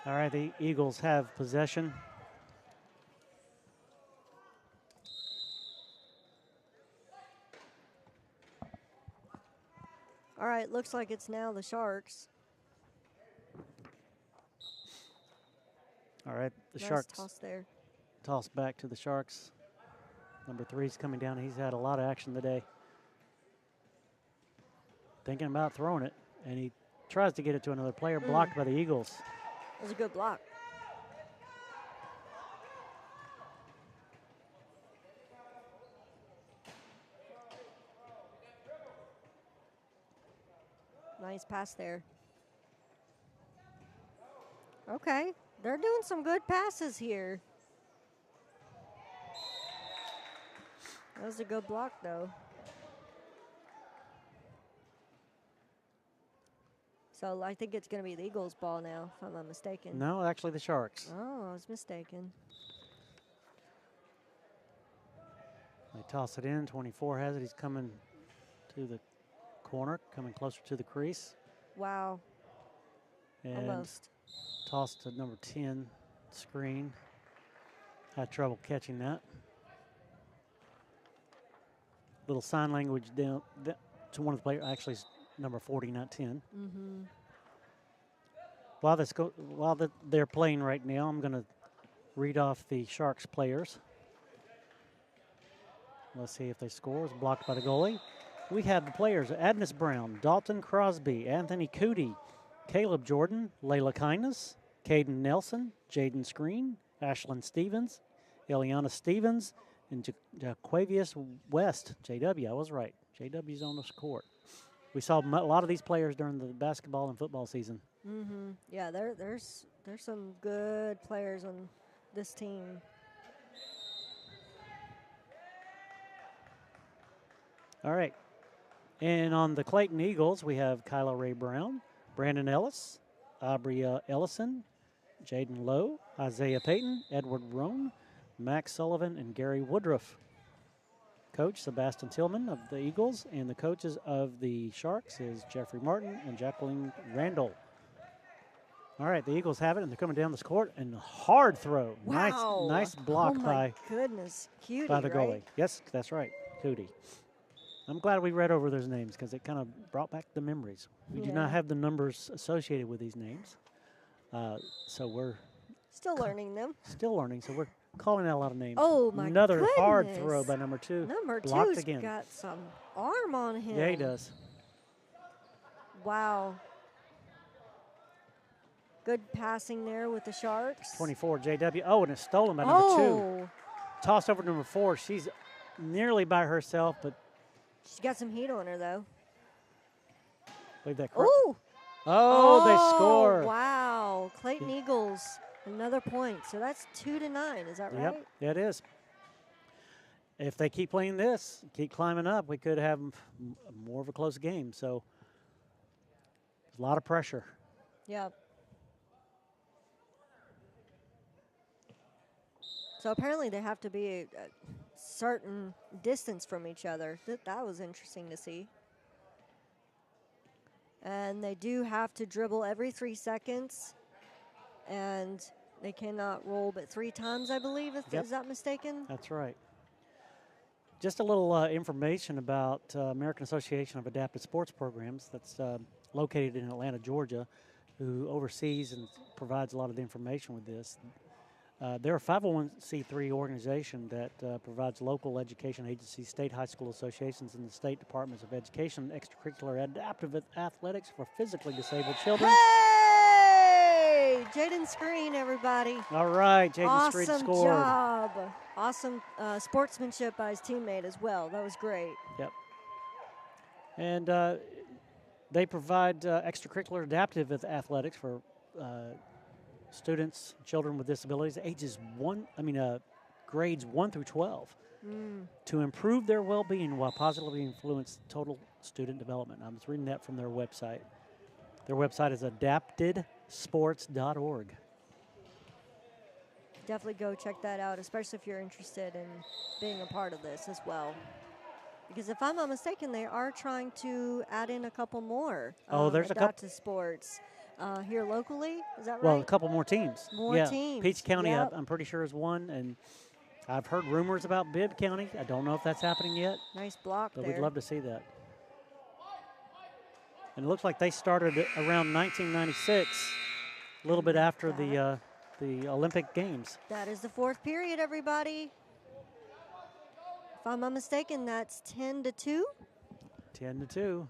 All right, the Eagles have possession. All right, looks like it's now the Sharks. All right, the Nice Sharks toss there. toss back to the Sharks. Number 3's coming down. He's had a lot of action today. Thinking about throwing it, and he tries to get it to another player, blocked by the Eagles. That was a good block. Nice pass there. Okay, they're doing some good passes here. That was a good block, though. So I think it's going to be the Eagles' ball now, if I'm not mistaken. No, actually the Sharks. Oh, I was mistaken. They toss it in. 24 has it. He's coming to the corner, coming closer to the crease. Wow, And almost. toss to number 10, screen. Had trouble catching that. Little sign language down to one of the players. Actually, it's number 40, not 10. Mm-hmm. While they're playing right now, I'm going to read off the Sharks players. Let's see if they score. It's blocked by the goalie. We have the players: Adnis Brown, Dalton Crosby, Anthony Cootie, Caleb Jordan, Layla Kindness, Caden Nelson, Jaden Screen, Ashlyn Stevens, Eliana Stevens, and Jaquavius West. JW, I was right. JW's on the court. We saw a lot of these players during the basketball and football season. Mm-hmm. Yeah, there's some good players on this team. All right. And on the Clayton Eagles, we have Kyla Ray Brown, Brandon Ellis, Aubrey Ellison, Jaden Lowe, Isaiah Payton, Edward Roan, Max Sullivan, and Gary Woodruff. Coach Sebastian Tillman of the Eagles, and the coaches of the Sharks is Jeffrey Martin and Jacqueline Randall. All right, the Eagles have it, and they're coming down this court, and a hard throw. Wow. Nice block oh my by goodness, Cutie, the goalie. right? Yes, that's right, Cootie. I'm glad we read over those names because it kind of brought back the memories. We do Yeah. not have the numbers associated with these names, so we're Still learning them. still learning. So we're calling out a lot of names. Oh my Another hard goodness. throw by number 2. Number blocked two's again. got some arm on him. Yeah, he does. Wow. Good passing there with the Sharks. 24, JW. Oh, and it's stolen by number 2. Oh, Tossed over to number 4. She's nearly by herself, but she's got some heat on her though. believe that. Ooh. Oh, they score. Wow. Clayton Eagles, another point. So that's 2-9. Is that right? Yep, yeah, it is. If they keep playing this, keep climbing up, we could have more of a close game. So there's a lot of pressure. Yep. So apparently they have to be a certain distance from each other. That was interesting to see. And they do have to dribble every 3 seconds. And they cannot roll but 3 times, I believe. Yep. Is that mistaken? That's right. Just a little information about American Association of Adapted Sports Programs that's located in Atlanta, Georgia, who oversees and provides a lot of the information with this. They're a 501c3 organization that provides local education agencies, state high school associations, and the state departments of education extracurricular adaptive athletics for physically disabled children. Hey! Jaden Screen, everybody. All right, Jaden Screen Awesome scored. job. Awesome sportsmanship by his teammate as well. That was great. Yep. And they provide extracurricular adaptive athletics for students, children with disabilities, grades 1 through 12, to improve their well-being while positively influence total student development. I was reading that from their website. Their website is adaptedsports.org. Definitely go check that out, especially if you're interested in being a part of this as well. Because if I'm not mistaken, they are trying to add in a couple more There's a couple. adaptive sports here locally. Is that right? Well, a couple more teams. More yeah. teams, Peach County, yep. I'm pretty sure, is one. And I've heard rumors about Bibb County. I don't know if that's happening yet, Nice block but there. we'd love to see that. And it looks like they started it around 1996, a little bit after the Olympic Games. That is the fourth period, everybody. If I'm not mistaken, that's 10-2. 10-2.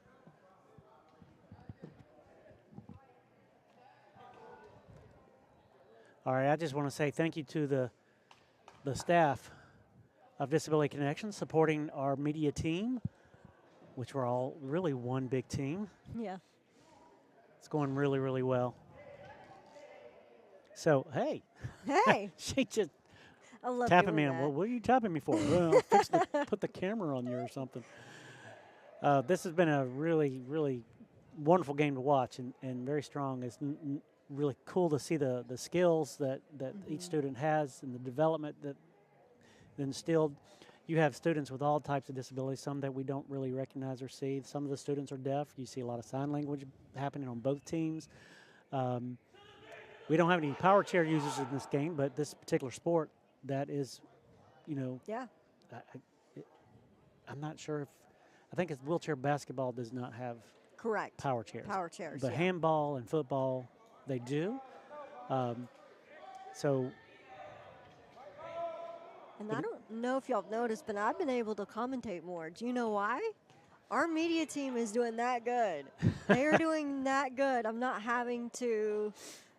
All right, I just want to say thank you to the staff of Disability Connections supporting our media team, which we're all really one big team. Yeah. It's going really, really well. So, hey, Hey, she just I love tapping doing me that. on, well, what are you tapping me for? Well, put the camera on you or something. This has been a really, really wonderful game to watch and very strong. It's really cool to see the skills that each student has and the development that instilled. You have students with all types of disabilities, some that we don't really recognize or see. Some of the students are deaf. You see a lot of sign language happening on both teams. We don't have any power chair users in this game, but this particular sport, that is, Yeah. I'm not sure if, I think it's wheelchair basketball does not have Correct. power chairs. Power chairs. But yeah. handball and football, they do. So And I don't know if y'all have noticed, but I've been able to commentate more. Do you know why? Our media team is doing that good. They are doing that good. I'm not having to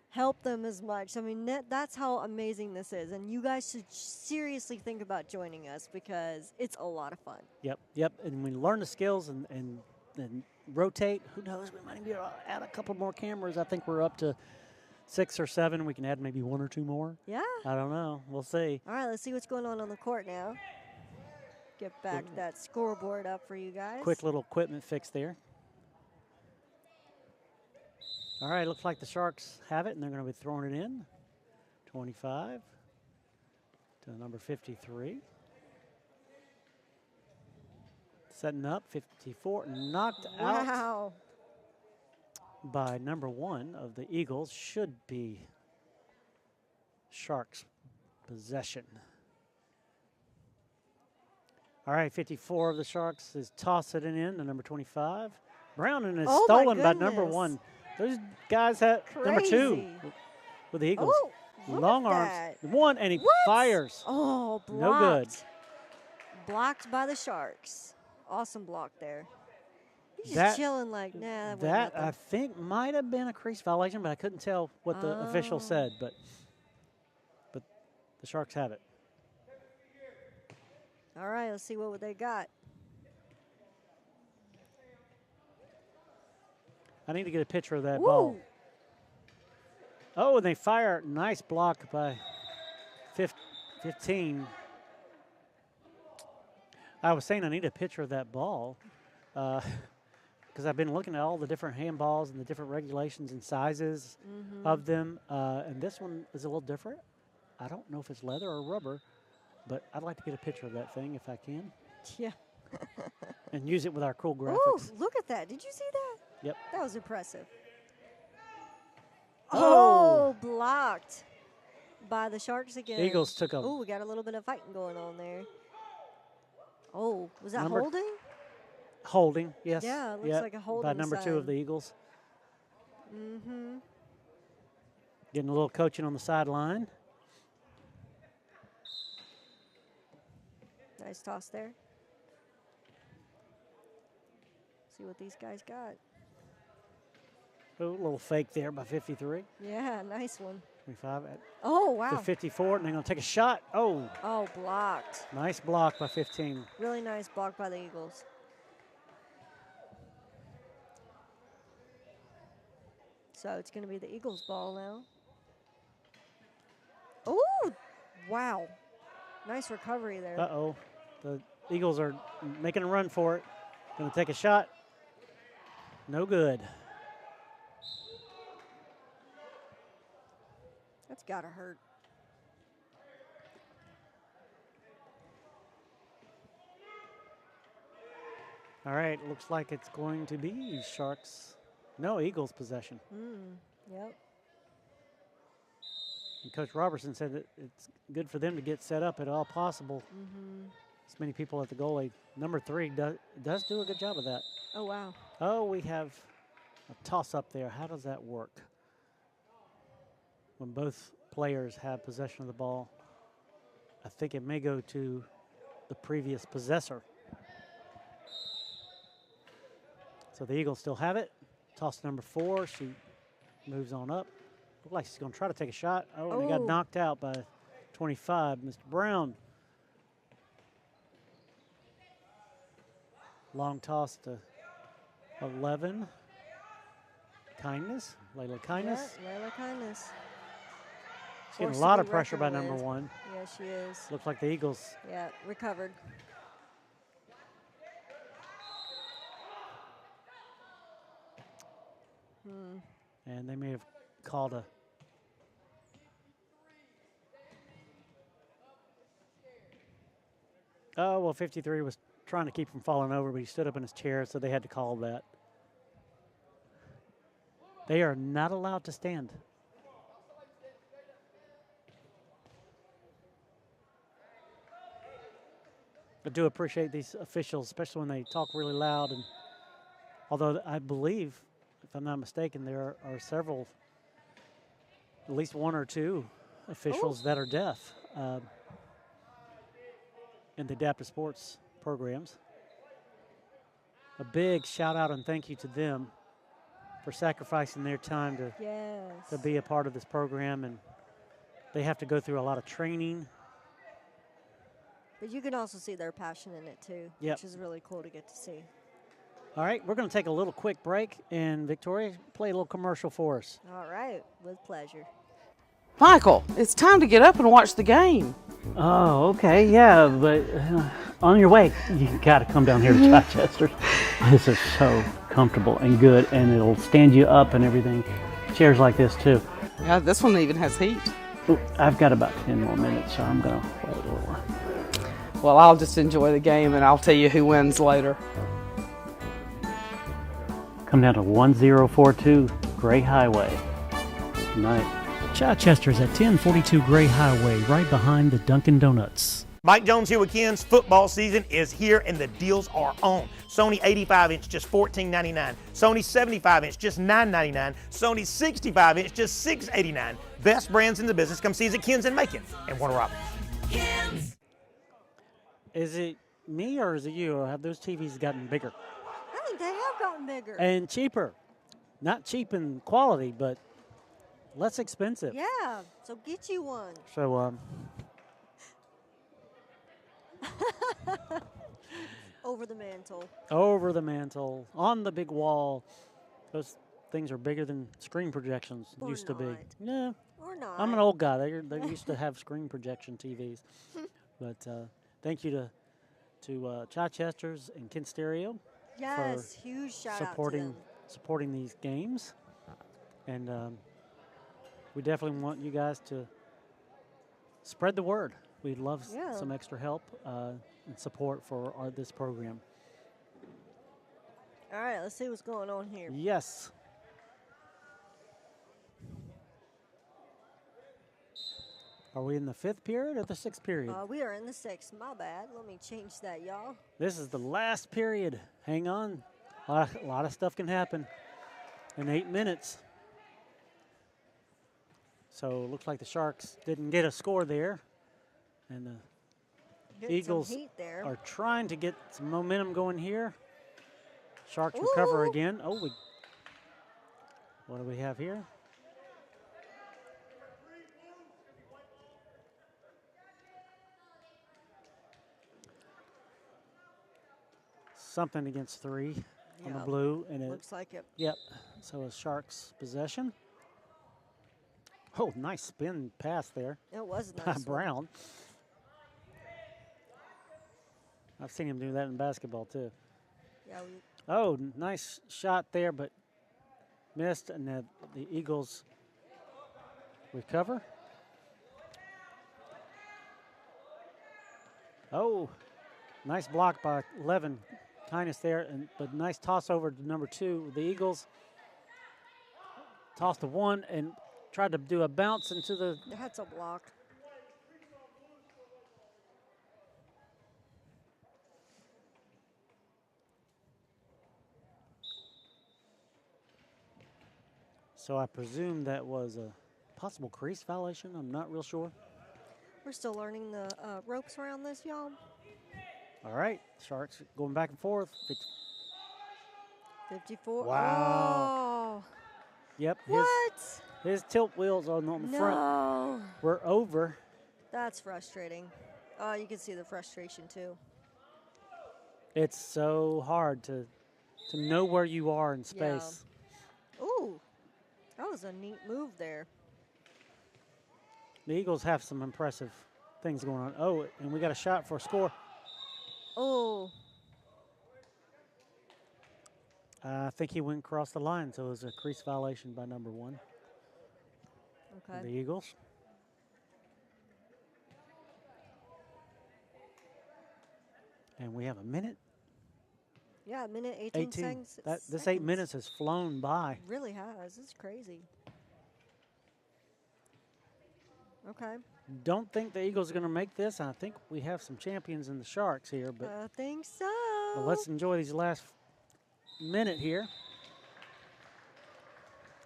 help them as much. I mean, that's how amazing this is. And you guys should seriously think about joining us because it's a lot of fun. Yep. And we learn the skills and rotate. Who knows? We might be able to add a couple more cameras. I think we're up to 6 or 7. We can add maybe 1 or 2 more. Yeah. I don't know. We'll see. All right, let's see what's going on the court now. Get back that scoreboard up for you guys. Quick little equipment fix there. All right, looks like the Sharks have it, and they're going to be throwing it in. 25 to number 53. Setting up, 54, knocked out Wow. by number 1 of the Eagles. Should be Sharks' possession. All right, 54 of the Sharks is tossing it in to number 25. Browning is Oh, my stolen by number goodness. 1. Those guys have number 2 Crazy. with the Eagles. Oh, look Long at arms. that. 1, and he What? fires. Oh, blocked. No good. Blocked by the Sharks. Awesome block there. He's just That- chilling like, nah, that, That wasn't I nothing. think might have been a crease violation, but I couldn't tell what the official Oh. said. But the Sharks have it. All right, let's see what they got. I need to get a picture of that ball. Woo. Oh, and they fire. Nice block by 15. I was saying I need a picture of that ball because I've been looking at all the different handballs and the different regulations and sizes of them. And this one is a little different. I don't know if it's leather or rubber, but I'd like to get a picture of that thing if I can Yeah. and use it with our cool Oh, graphics. look at that. Did you see that? Yep. That was impressive. Oh. Oh, blocked by the Sharks again. Eagles took a Oh, we got a little bit of fighting going on there. Oh, was that Number- holding? holding. Yes. Yeah, it looks Yep, like a holding by number 2 of sign. the Eagles. Mm-hmm. Getting a little coaching on the sideline. Nice toss there. See what these guys got. Oh, a little fake there by 53. Yeah, nice one. 25 at Oh, to wow. 54, and they're going to take a shot. Oh, Oh, blocked. nice block by 15. Really nice block by the Eagles. So it's going to be the Eagles' ball now. Oh, wow. Nice recovery there. Uh-oh. The Eagles are making a run for it. Going to take a shot. No good. That's got to hurt. All right, looks like it's going to be Sharks. No, Eagles possession. Yep. And Coach Robertson said that it's good for them to get set up at all possible. As many people at the goalie. Number 3 does do a good job of that. Oh, wow. Oh, we have a toss up there. How does that work? When both players have possession of the ball, I think it may go to the previous possessor. So the Eagles still have it. Toss number 4. She moves on up. Looks like she's going to try to take a shot. Oh, and he got Oh. knocked out by 25, Mr. Brown. Long toss to 11. Kindness, Layla Kindness. Yeah, Layla Kindness. She's getting a Forced to lot be of pressure by reckoned number with. 1. Yeah, she is. Looks like the Eagles. Yeah, recovered. And they may have called a. Oh, well, 53 was trying to keep from falling over, but he stood up in his chair, so they had to call that. They are not allowed to stand. I do appreciate these officials, especially when they talk really loud. And although I believe, if I'm not mistaken, there are several, at least 1 or 2 officials that are deaf in the adaptive sports programs. A big shout out and thank you to them for sacrificing their time to Yes. be a part of this program, and they have to go through a lot of training. But you can also see their passion in it too, Yep. which is really cool to get to see. All right, we're going to take a little quick break, and Victoria, play a little commercial for us. All right, with pleasure. Michael, it's time to get up and watch the game. Oh, okay, yeah, but on your way, you got to come down here to Chichester. This is so comfortable and good, and it'll stand you up and everything. Chairs like this too. Yeah, this one even has heat. Ooh, I've got about 10 more minutes, so I'm going to wait a little while. Well, I'll just enjoy the game and I'll tell you who wins later. Come down to 1042 Gray Highway. Good night. Chichester's at 1042 Gray Highway, right behind the Dunkin' Donuts. Mike Jones here with Ken's. Football season is here and the deals are on. Sony 85-inch, just $14.99. Sony 75-inch, just $9.99. Sony 65-inch, just $6.89. Best brands in the business. Come see us at Ken's in Macon and Warner Robins. Is it me or is it you, or have those TVs gotten bigger? I think they have gotten bigger. And cheaper. Not cheap in quality, but less expensive. Yeah, so get you one. So, Over the mantle. over the mantle, on the big wall. Those things are bigger than screen projections Or used to be. not. Yeah, Or not. I'm an old guy. They used to have screen projection TVs. But thank you to Chichester's and Kent Stereo Yes, huge shout supporting out to them. supporting these games. And we definitely want you guys to spread the word. We'd love Yeah. some extra help and support for this program. All right, let's see what's going on here. Yes. Are we in the 5th period or the 6th period? We are in the 6th. My bad. Let me change that, y'all. This is the last period. Hang on. A lot of stuff can happen in 8 minutes. So it looks like the Sharks didn't get a score there. And the Getting Eagles some heat there. are trying to get some momentum going here. Sharks recover Ooh. again. Oh, what do we have here? Something against 3 on the Yeah, blue, and it. Looks like it. Yep. So a Sharks possession. Oh, nice spin pass there It was a by nice. one. Brown. I've seen him do that in basketball too. Yeah, Oh, nice shot there, but missed, and the Eagles recover. Oh, nice block by 11. Kindness there, but nice toss over to number 2. The Eagles tossed to 1 and tried to do a bounce into the. that's a block. So I presume that was a possible crease violation. I'm not real sure. We're still learning the ropes around this, y'all. All right, Sharks going back and forth. 54. Wow. Oh, Yep, what? his tilt wheels on the front No. were over. That's frustrating. Oh, you can see the frustration too. It's so hard to know where you are in Yeah. space. Ooh, that was a neat move there. The Eagles have some impressive things going on. Oh, and we got a shot for a score. Oh, I think he went across the line, so it was a crease violation by number 1 for okay. the Eagles. And we have a minute Yeah, a minute 18 18. seconds. This 8 minutes has flown by. Really has. It's crazy. Okay. Don't think the Eagles are going to make this. I think we have some champions in the Sharks here, but I think so. let's enjoy these last minute here.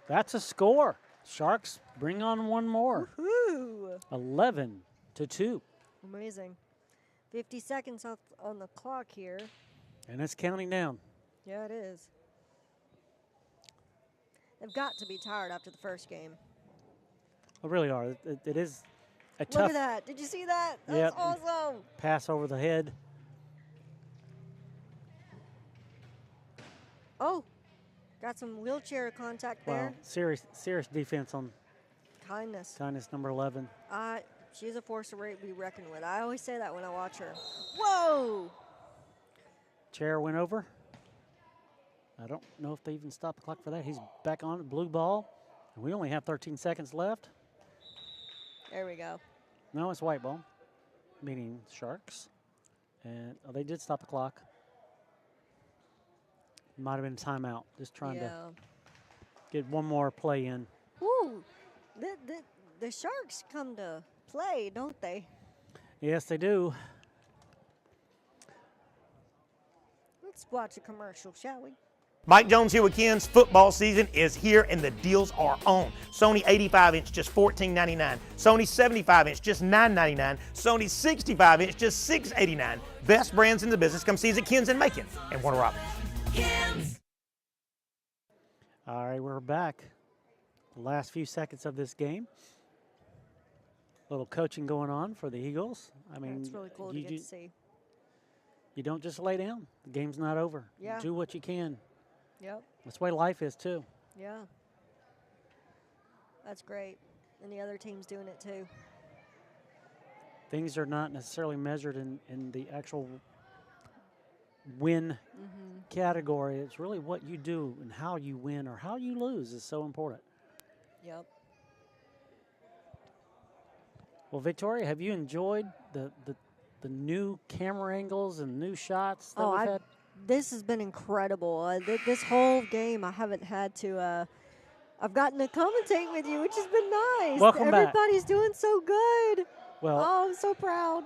That's a score. Sharks bring on one more. Woohoo! 11-2. Amazing. 50 seconds on the clock here. And it's counting down. Yeah, it is. They've got to be tired after the first game. They really are. It is a Look tough at that. Did you see that? That's Yep. awesome. pass over the head. Oh, got some wheelchair contact Wow, there. serious defense on Kindness. Kindness number 11. She's a force to be reckoned with. I always say that when I watch her. Whoa! Chair went over. I don't know if they even stopped the clock for that. He's back on it, blue ball. And we only have 13 seconds left. There we go. No, it's white ball, meaning Sharks. And they did stop the clock. Might have been a timeout, just trying to get one more play in. Woo! The Sharks come to play, don't they? Yes, they do. Let's watch a commercial, shall we? Mike Jones here with Ken's. Football season is here and the deals are on. Sony 85-inch just $14.99. Sony 75-inch just $9.99. Sony 65-inch just $6.89. Best brands in the business. Come see us at Ken's in Macon and Warner Robins. All right, we're back. The last few seconds of this game. A little coaching going on for the Eagles. I mean, It's really cool to get to see. You don't just lay down. The game's not over. Yeah. Do what you can. Yep. That's the way life is, too. Yeah. That's great. And the other team's doing it too. Things are not necessarily measured in the actual win category. It's really what you do and how you win or how you lose is so important. Yep. Well, Victoria, have you enjoyed the new camera angles and new shots that we've had? This has been incredible. This whole game, I haven't had to. I've gotten to commentate with you, which has been nice. Welcome back. Everybody's doing so good. Well, Oh, I'm so proud.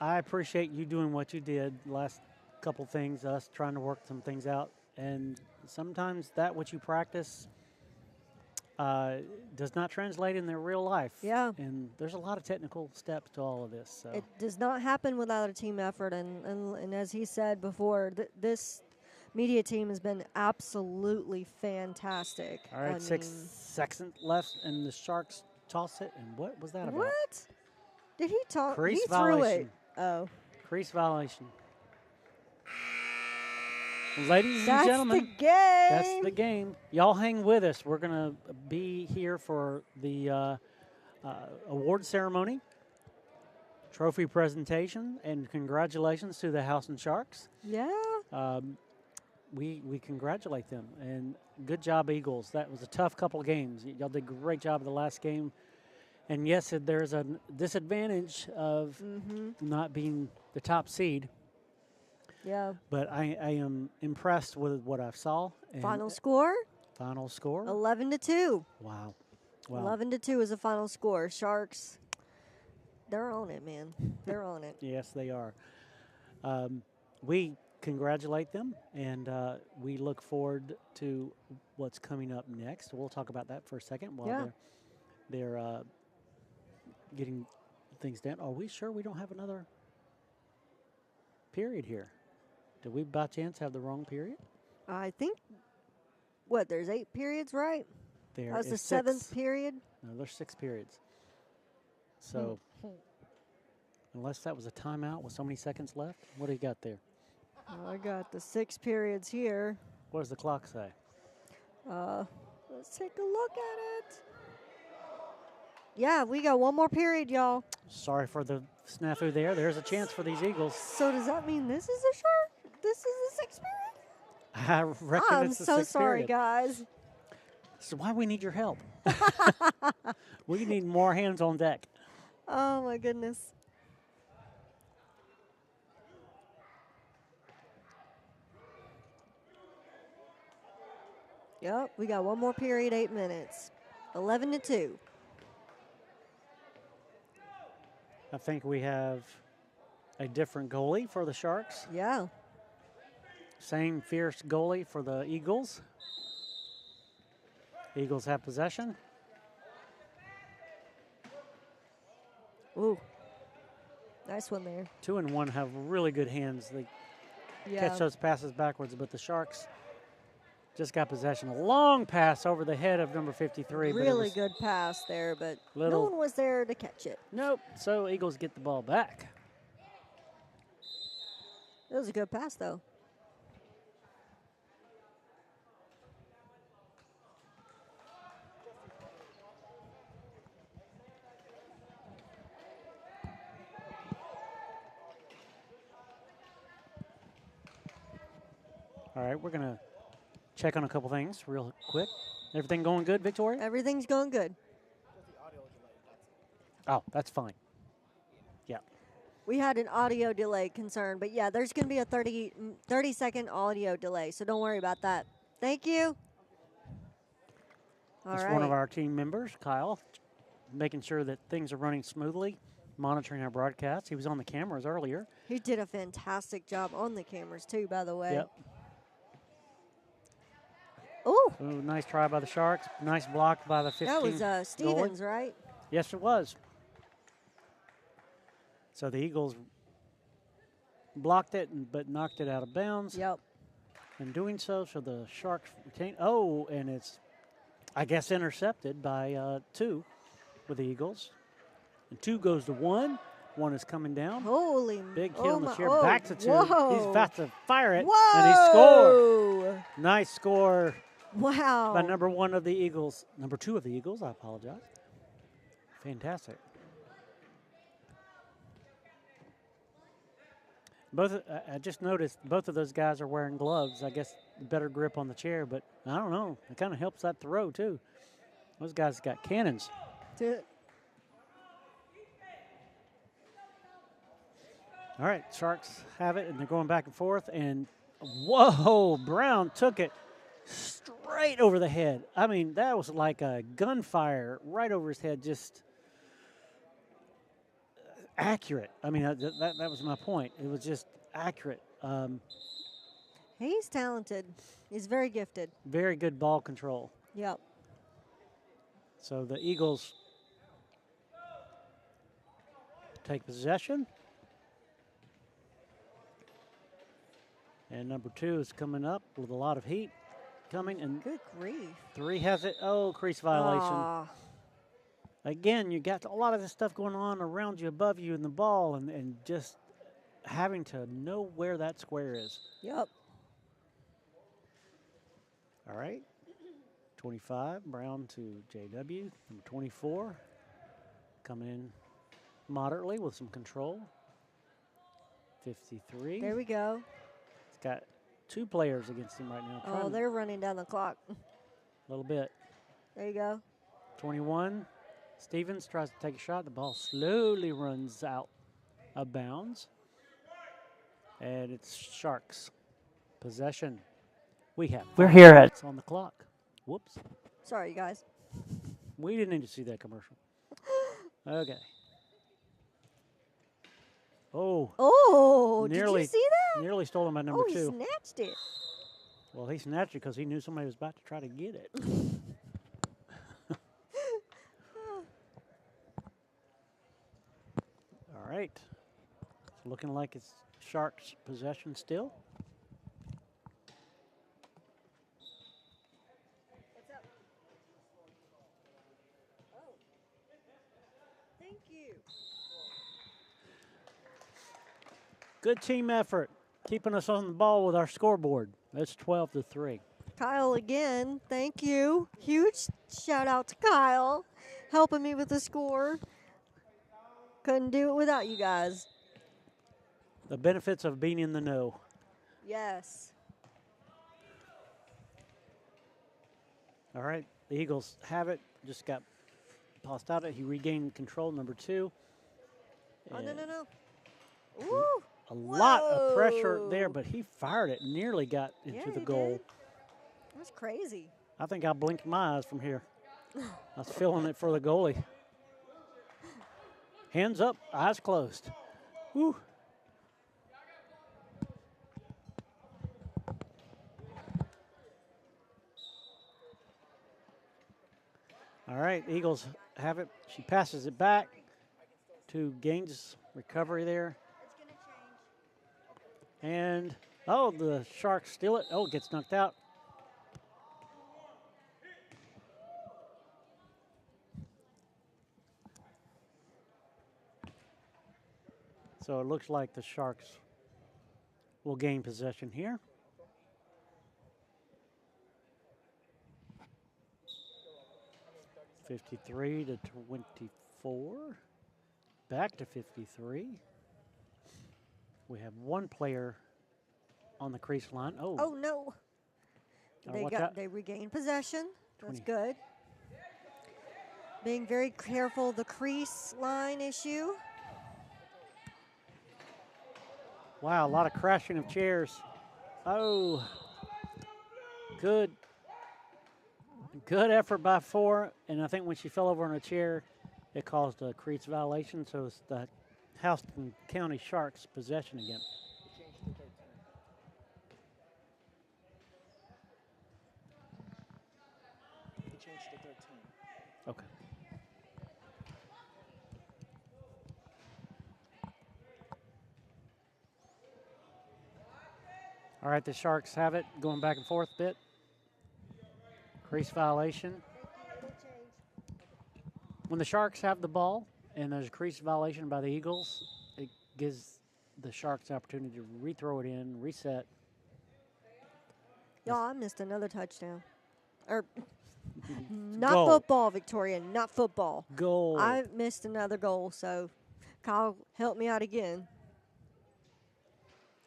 I appreciate you doing what you did last couple things, us trying to work some things out. And sometimes that what you practice does not translate in their real life. Yeah. And there's a lot of technical steps to all of this. So. It does not happen without a team effort. And as he said before, this media team has been absolutely fantastic. All right, I 6 mean, seconds left, and the Sharks toss it. And what was that about? What? Did he talk? Crease He threw it. violation. Oh. Crease violation. Ladies That's and gentlemen, the game. that's the game. Y'all hang with us. We're going to be here for the award ceremony, trophy presentation, and congratulations to the House and Sharks. Yeah. We congratulate them. And good job, Eagles. That was a tough couple of games. Y'all did a great job of the last game. And yes, there's a disadvantage of not being the top seed. Yeah. But I am impressed with what I saw. And Final score? Final score? 11-2. Wow. Wow. 11-2 is the final score. Sharks, they're on it, man. They're on it. Yes, they are. We congratulate them, and we look forward to what's coming up next. We'll talk about that for a second while Yeah. they're getting things done. Are we sure we don't have another period here? Did we by chance have the wrong period? I think, there's 8 periods, right? There That was the is 7th 6. period. No, there's 6 periods. So, unless that was a timeout with so many seconds left, what do you got there? I got the 6 periods here. What does the clock say? Let's take a look at it. Yeah, we got one more period, y'all. Sorry for the snafu there. There's a chance for these Eagles. So does that mean this is a short? This is the 6th period? I reckon I'm it's the so 6th sorry, period. guys. This is why we need your help. We need more hands on deck. Oh my goodness. Yep, we got one more period, 8 minutes. 11-2. I think we have a different goalie for the Sharks. Yeah. Same fierce goalie for the Eagles. Eagles have possession. Ooh. Nice one there. 2 and 1 have really good hands. They catch those passes backwards, but the Sharks just got possession. A long pass over the head of number 53. but it Really was good pass there, but no little- one was there to catch it. Nope. So Eagles get the ball back. It was a good pass, though. All right, we're going to check on a couple things real quick. Everything going good, Victoria? Everything's going good. Oh, that's fine. Yeah. We had an audio delay concern, but yeah, there's going to be a 30-second audio delay, so don't worry about that. Thank you. All It's right. one of our team members, Kyle, making sure that things are running smoothly, monitoring our broadcast. He was on the cameras earlier. He did a fantastic job on the cameras, too, by the way. Yep. Ooh, Ooh, nice try by the Sharks. Nice block by the 15. that was goalie. Stevens, right? Yes, it was. So the Eagles blocked it, but knocked it out of bounds. Yep. In doing so, the Sharks retain. Oh, and it's, I guess, intercepted by 2 with the Eagles. And 2 goes to 1. 1 is coming down. Holy. Big hit oh on the my- chair. oh, Back to 2. Whoa. He's about to fire it. Whoa. And he scored. Nice score Wow. by number 1 of the Eagles. Number 2 of the Eagles, I apologize. Fantastic. I just noticed both of those guys are wearing gloves. I guess better grip on the chair, but I don't know. It kind of helps that throw, too. Those guys got cannons. Dude, All right, Sharks have it, and they're going back and forth. And, whoa, Brown took it straight over the head. I mean, that was like a gunfire right over his head, just accurate. I mean, that was my point. It was just accurate. he's talented. He's very gifted. Very good ball control. Yep. So the Eagles take possession. And number 2 is coming up with a lot of heat coming. And Good grief. 3 has it. Oh, crease violation. Aw. Again, you got a lot of this stuff going on around you, above you in the ball, and just having to know where that square is. Yep. All right. 25, Brown to JW. Number 24, coming in moderately with some control. 53. There we go. He's got 2 players against him right now. Oh, trying they're running down the clock. a little bit. There you go. 21, Stevens tries to take a shot. The ball slowly runs out of bounds. And it's Sharks. Possession. We're here at. It's on the clock. Whoops. Sorry, you guys. We didn't need to see that commercial. Okay. Oh, Oh, nearly, did you see that? nearly stole him by number Oh, he 2. snatched it. Well, he snatched it because he knew somebody was about to try to get it. All right. It's looking like it's Sharks' possession still. Thank you. Good team effort, keeping us on the ball with our scoreboard. That's 12-3. Kyle again. Thank you. Huge shout out to Kyle, helping me with the score. Couldn't do it without you guys. The benefits of being in the know. Yes. All right, the Eagles have it. Just got tossed out. He regained control, number 2. Oh, no, And no, no. Ooh. a lot of pressure there, Whoa. but he fired it. Nearly got into Yeah, the he goal. did. That's crazy. I think I blinked my eyes from here. I was feeling it for the goalie. Hands up, eyes closed. Woo. All right, Eagles have it. She passes it back to Gaines' recovery there. And, oh, the Sharks steal it. Oh, it gets knocked out. So it looks like the Sharks will gain possession here. (53-24). Back to 53. We have one player on the crease line. Oh, Oh, no. watch out. They regained possession. That's 20. good. Being very careful of the crease line issue. Wow, a lot of crashing of chairs. Oh, good effort by 4. And I think when she fell over on a chair, it caused a crease violation. So it's the Houston County Sharks possession again. He changed to 13. Okay. All right, the Sharks have it, going back and forth a bit. Crease violation. When the Sharks have the ball and there's a crease violation by the Eagles, it gives the Sharks the opportunity to rethrow it in, reset. Y'all, I missed another touchdown. Or not Goal. football, Victoria, not football. Goal. I missed another goal, so Kyle helped me out again.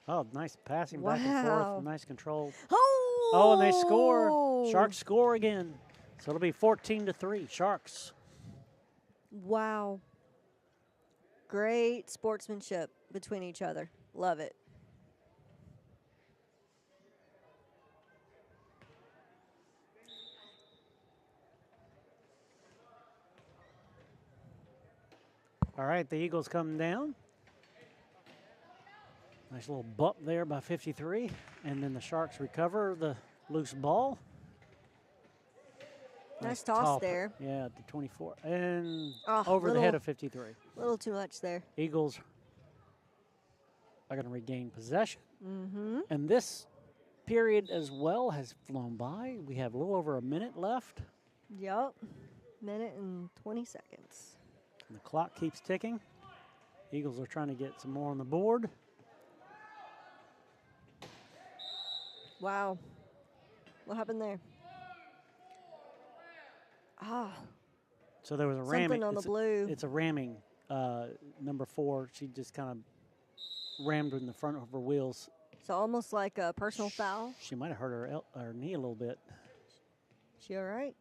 Oh, nice passing back and Wow. forth. Nice control. Oh! Oh, and they score. Sharks score again. So it'll be 14-3. Sharks. Wow. Great sportsmanship between each other. Love it. All right, the Eagles come down. Nice little bump there by 53. And then the Sharks recover the loose ball. Nice toss top. there. Yeah, at the 24. And Oh, over the head little- of 53. A little too much there. Eagles are going to regain possession. Mm-hmm. And this period as well has flown by. We have a little over a minute left. Yup. Minute and 20 seconds. And the clock keeps ticking. Eagles are trying to get some more on the board. Wow. What happened there? Ah, So there was a something ramming. on the blue. It's a ramming. Number 4, she just kind of rammed in the front of her wheels. So almost like a personal foul. She might have hurt her knee a little bit. She all right?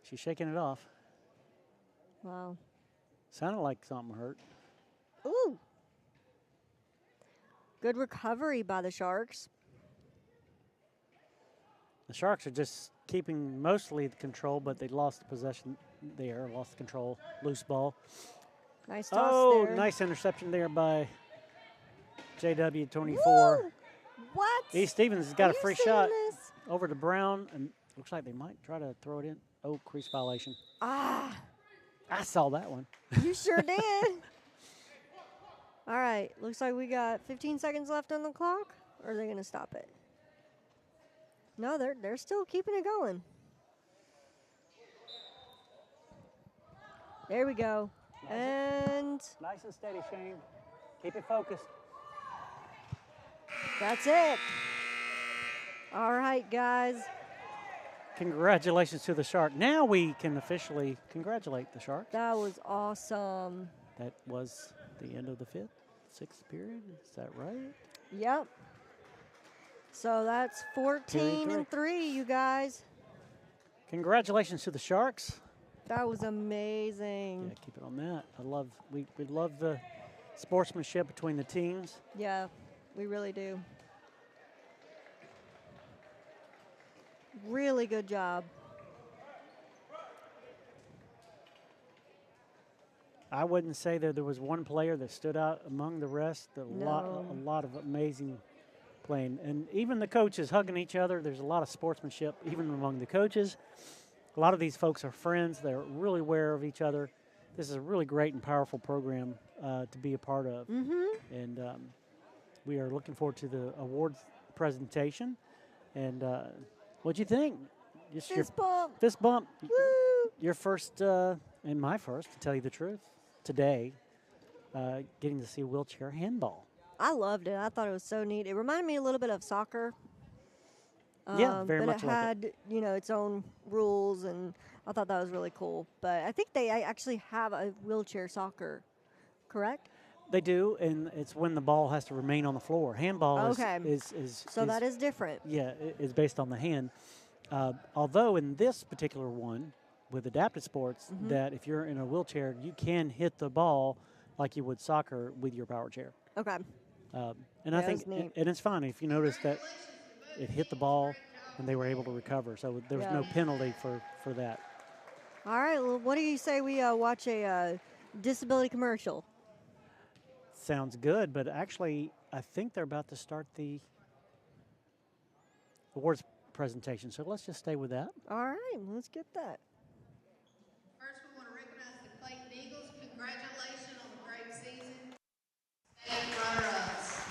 She's shaking it off. Wow. Sounded like something hurt. Ooh. Good recovery by the Sharks. The Sharks are just keeping mostly the control, but they lost the possession there, lost the control, loose ball. Nice toss Oh, there. nice interception there by JW 24. Woo! What? East Stevens has got Are a you free seeing shot this? over to Brown, and looks like they might try to throw it in. Oh, crease violation. Ah, I saw that one. you sure did. All right, looks like we got 15 seconds left on the clock. Or are they going to stop it? No, they're still keeping it going. There we go. And Nice and steady, Shane. Keep it focused. that's it. All right, guys. Congratulations to the Shark. Now we can officially congratulate the Sharks. That was awesome. That was the end of the sixth period. Is that right? Yep. So that's 14 and 3, you guys. Congratulations to the Sharks. That was amazing. Yeah, keep it on that. We love the sportsmanship between the teams. Yeah, we really do. Really good job. I wouldn't say that there was one player that stood out among the rest. A No. lot of amazing playing, and even the coaches hugging each other. There's a lot of sportsmanship even among the coaches. A lot of these folks are friends. They're really aware of each other. This is a really great and powerful program to be a part of. And we are looking forward to the awards presentation. And what'd you think? Just Fist bump. Fist bump. Woo! Your first, and my first, to tell you the truth, today, getting to see wheelchair handball. I loved it. I thought it was so neat. It reminded me a little bit of soccer. Yeah, very but much it like had, its own rules, and I thought that was really cool. But I think they actually have a wheelchair soccer, correct? They do, and it's when the ball has to remain on the floor. Handball Okay. is So that is different. yeah, is based on the hand. Although in this particular one, with adapted sports, that if you're in a wheelchair, you can hit the ball like you would soccer with your power chair. Okay. And I That think, was neat. and it's fine if you notice that it hit the ball and they were able to recover. So there was no Yeah. penalty for that. All right. Well, what do you say we watch a disability commercial? Sounds good, but actually, I think they're about to start the awards presentation. So let's just stay with that. All right. Let's get that. First, we want to recognize the Clayton Eagles. Congratulations on the great season. And runner-ups.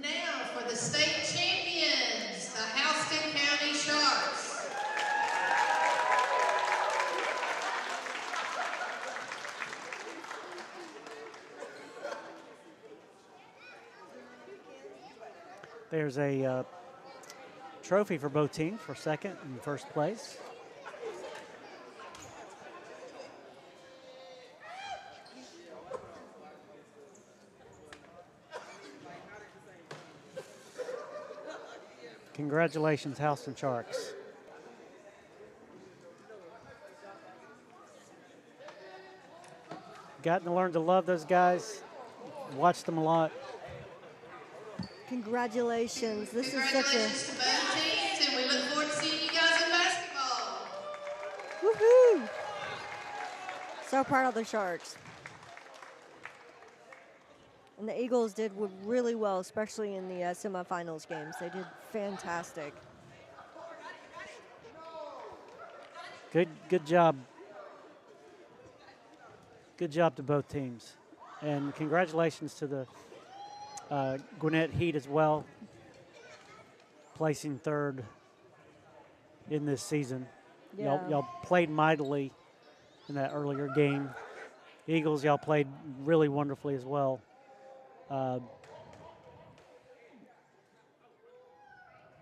Now for the state champions, the Houston County Sharks. There's a trophy for both teams for second and first place. Congratulations, Houston Sharks. Gotten to learn to love those guys. Watched them a lot. Congratulations. This is such Congratulations to both teams, and we look forward to seeing you guys in basketball. a woohoo. So proud of the Sharks. And the Eagles did really well, especially in the semifinals games. They did fantastic. Good job. Good job to both teams. And congratulations to the Gwinnett Heat as well, placing third in this season. Yeah. Y'all played mightily in that earlier game. Eagles, y'all played really wonderfully as well.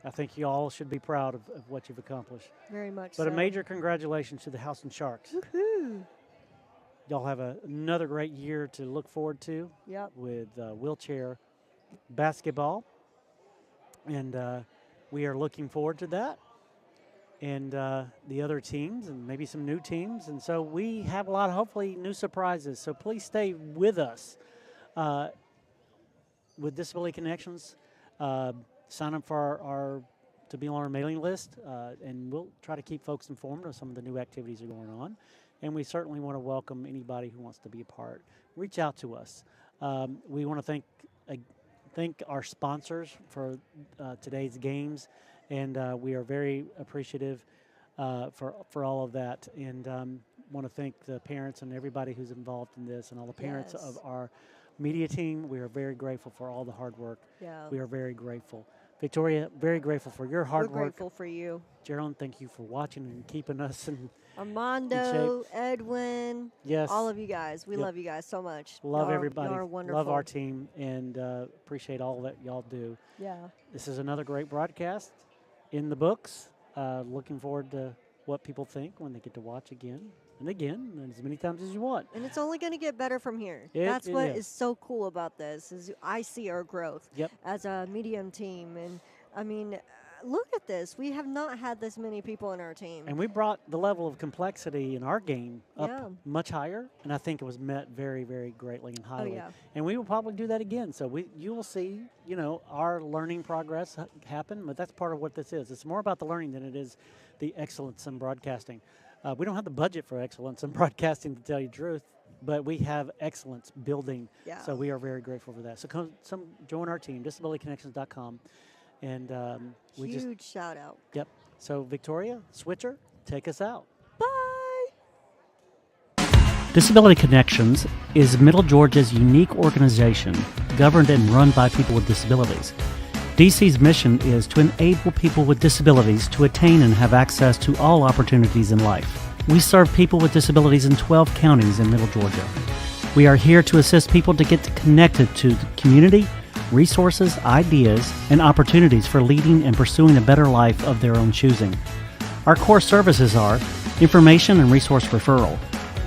I think you all should be proud of what you've accomplished. Very much But so. a major congratulations to the Houston Sharks. Woohoo. Y'all have another great year to look forward to Yep. with wheelchair basketball. And we are looking forward to that. And the other teams and maybe some new teams. And so we have a lot of, hopefully, new surprises. So please stay with us with Disability Connections. Sign up for to be on our mailing list, and we'll try to keep folks informed of some of the new activities that are going on. And we certainly want to welcome anybody who wants to be a part. Reach out to us. We want to thank our sponsors for today's games, and we are very appreciative for all of that. And want to thank the parents and everybody who's involved in this, and all the parents Yes. of our media team. We are very grateful for all the hard work. Yeah. We are very grateful. Victoria, very grateful for your hard We're work. grateful for you. Geraldine, thank you for watching and keeping us. And Armando, Edwin, yes, all of you guys. We Yep. love you guys so much. love Y'all everybody. are wonderful. Love our team, and appreciate all that y'all do. Yeah. This is another great broadcast in the books. Looking forward to what people think when they get to watch again and again, and as many times as you want. And it's only going to get better from here. It That's what is. is so cool about this is I see our growth Yep. as a medium team. And, I mean, look at this. We have not had this many people in our team. And we brought the level of complexity in our game up Yeah. much higher, and I think it was met very, very greatly and highly. yeah. And we will probably do that again. So you will see, our learning progress happen, but that's part of what this is. It's more about the learning than it is the excellence in broadcasting. We don't have the budget for excellence in broadcasting, to tell you the truth, but we have excellence building. Yeah. So we are very grateful for that. So come join our team, disabilityconnections.com. And we just, Huge shout out. yep. So Victoria, Switcher, take us out. Bye. Disability Connections is Middle Georgia's unique organization governed and run by people with disabilities. DC's mission is to enable people with disabilities to attain and have access to all opportunities in life. We serve people with disabilities in 12 counties in Middle Georgia. We are here to assist people to get connected to the community, resources, ideas, and opportunities for leading and pursuing a better life of their own choosing. Our core services are information and resource referral,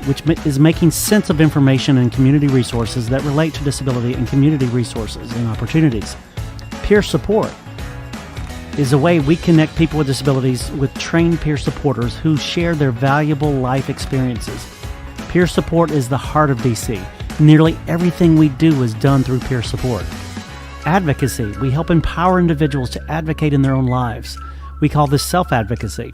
which is making sense of information and community resources that relate to disability and community resources and opportunities. Peer support is a way we connect people with disabilities with trained peer supporters who share their valuable life experiences. Peer support is the heart of DC. Nearly everything we do is done through peer support. Advocacy. We help empower individuals to advocate in their own lives. We call this self-advocacy.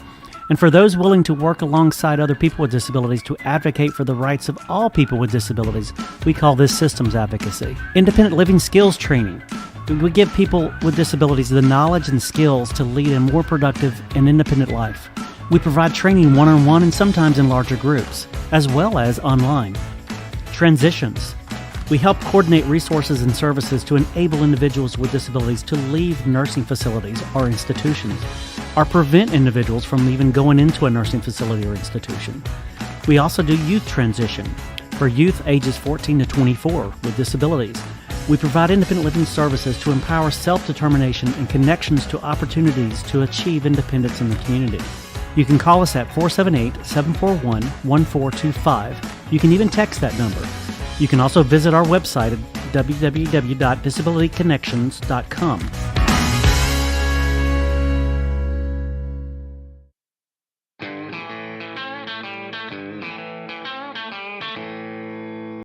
And for those willing to work alongside other people with disabilities to advocate for the rights of all people with disabilities, we call this systems advocacy. Independent living skills training. We give people with disabilities the knowledge and skills to lead a more productive and independent life. We provide training one-on-one and sometimes in larger groups, as well as online. Transitions. We help coordinate resources and services to enable individuals with disabilities to leave nursing facilities or institutions, or prevent individuals from even going into a nursing facility or institution. We also do youth transition for youth ages 14 to 24 with disabilities. We provide independent living services to empower self-determination and connections to opportunities to achieve independence in the community. You can call us at 478-741-1425. You can even text that number. You can also visit our website at www.disabilityconnections.com.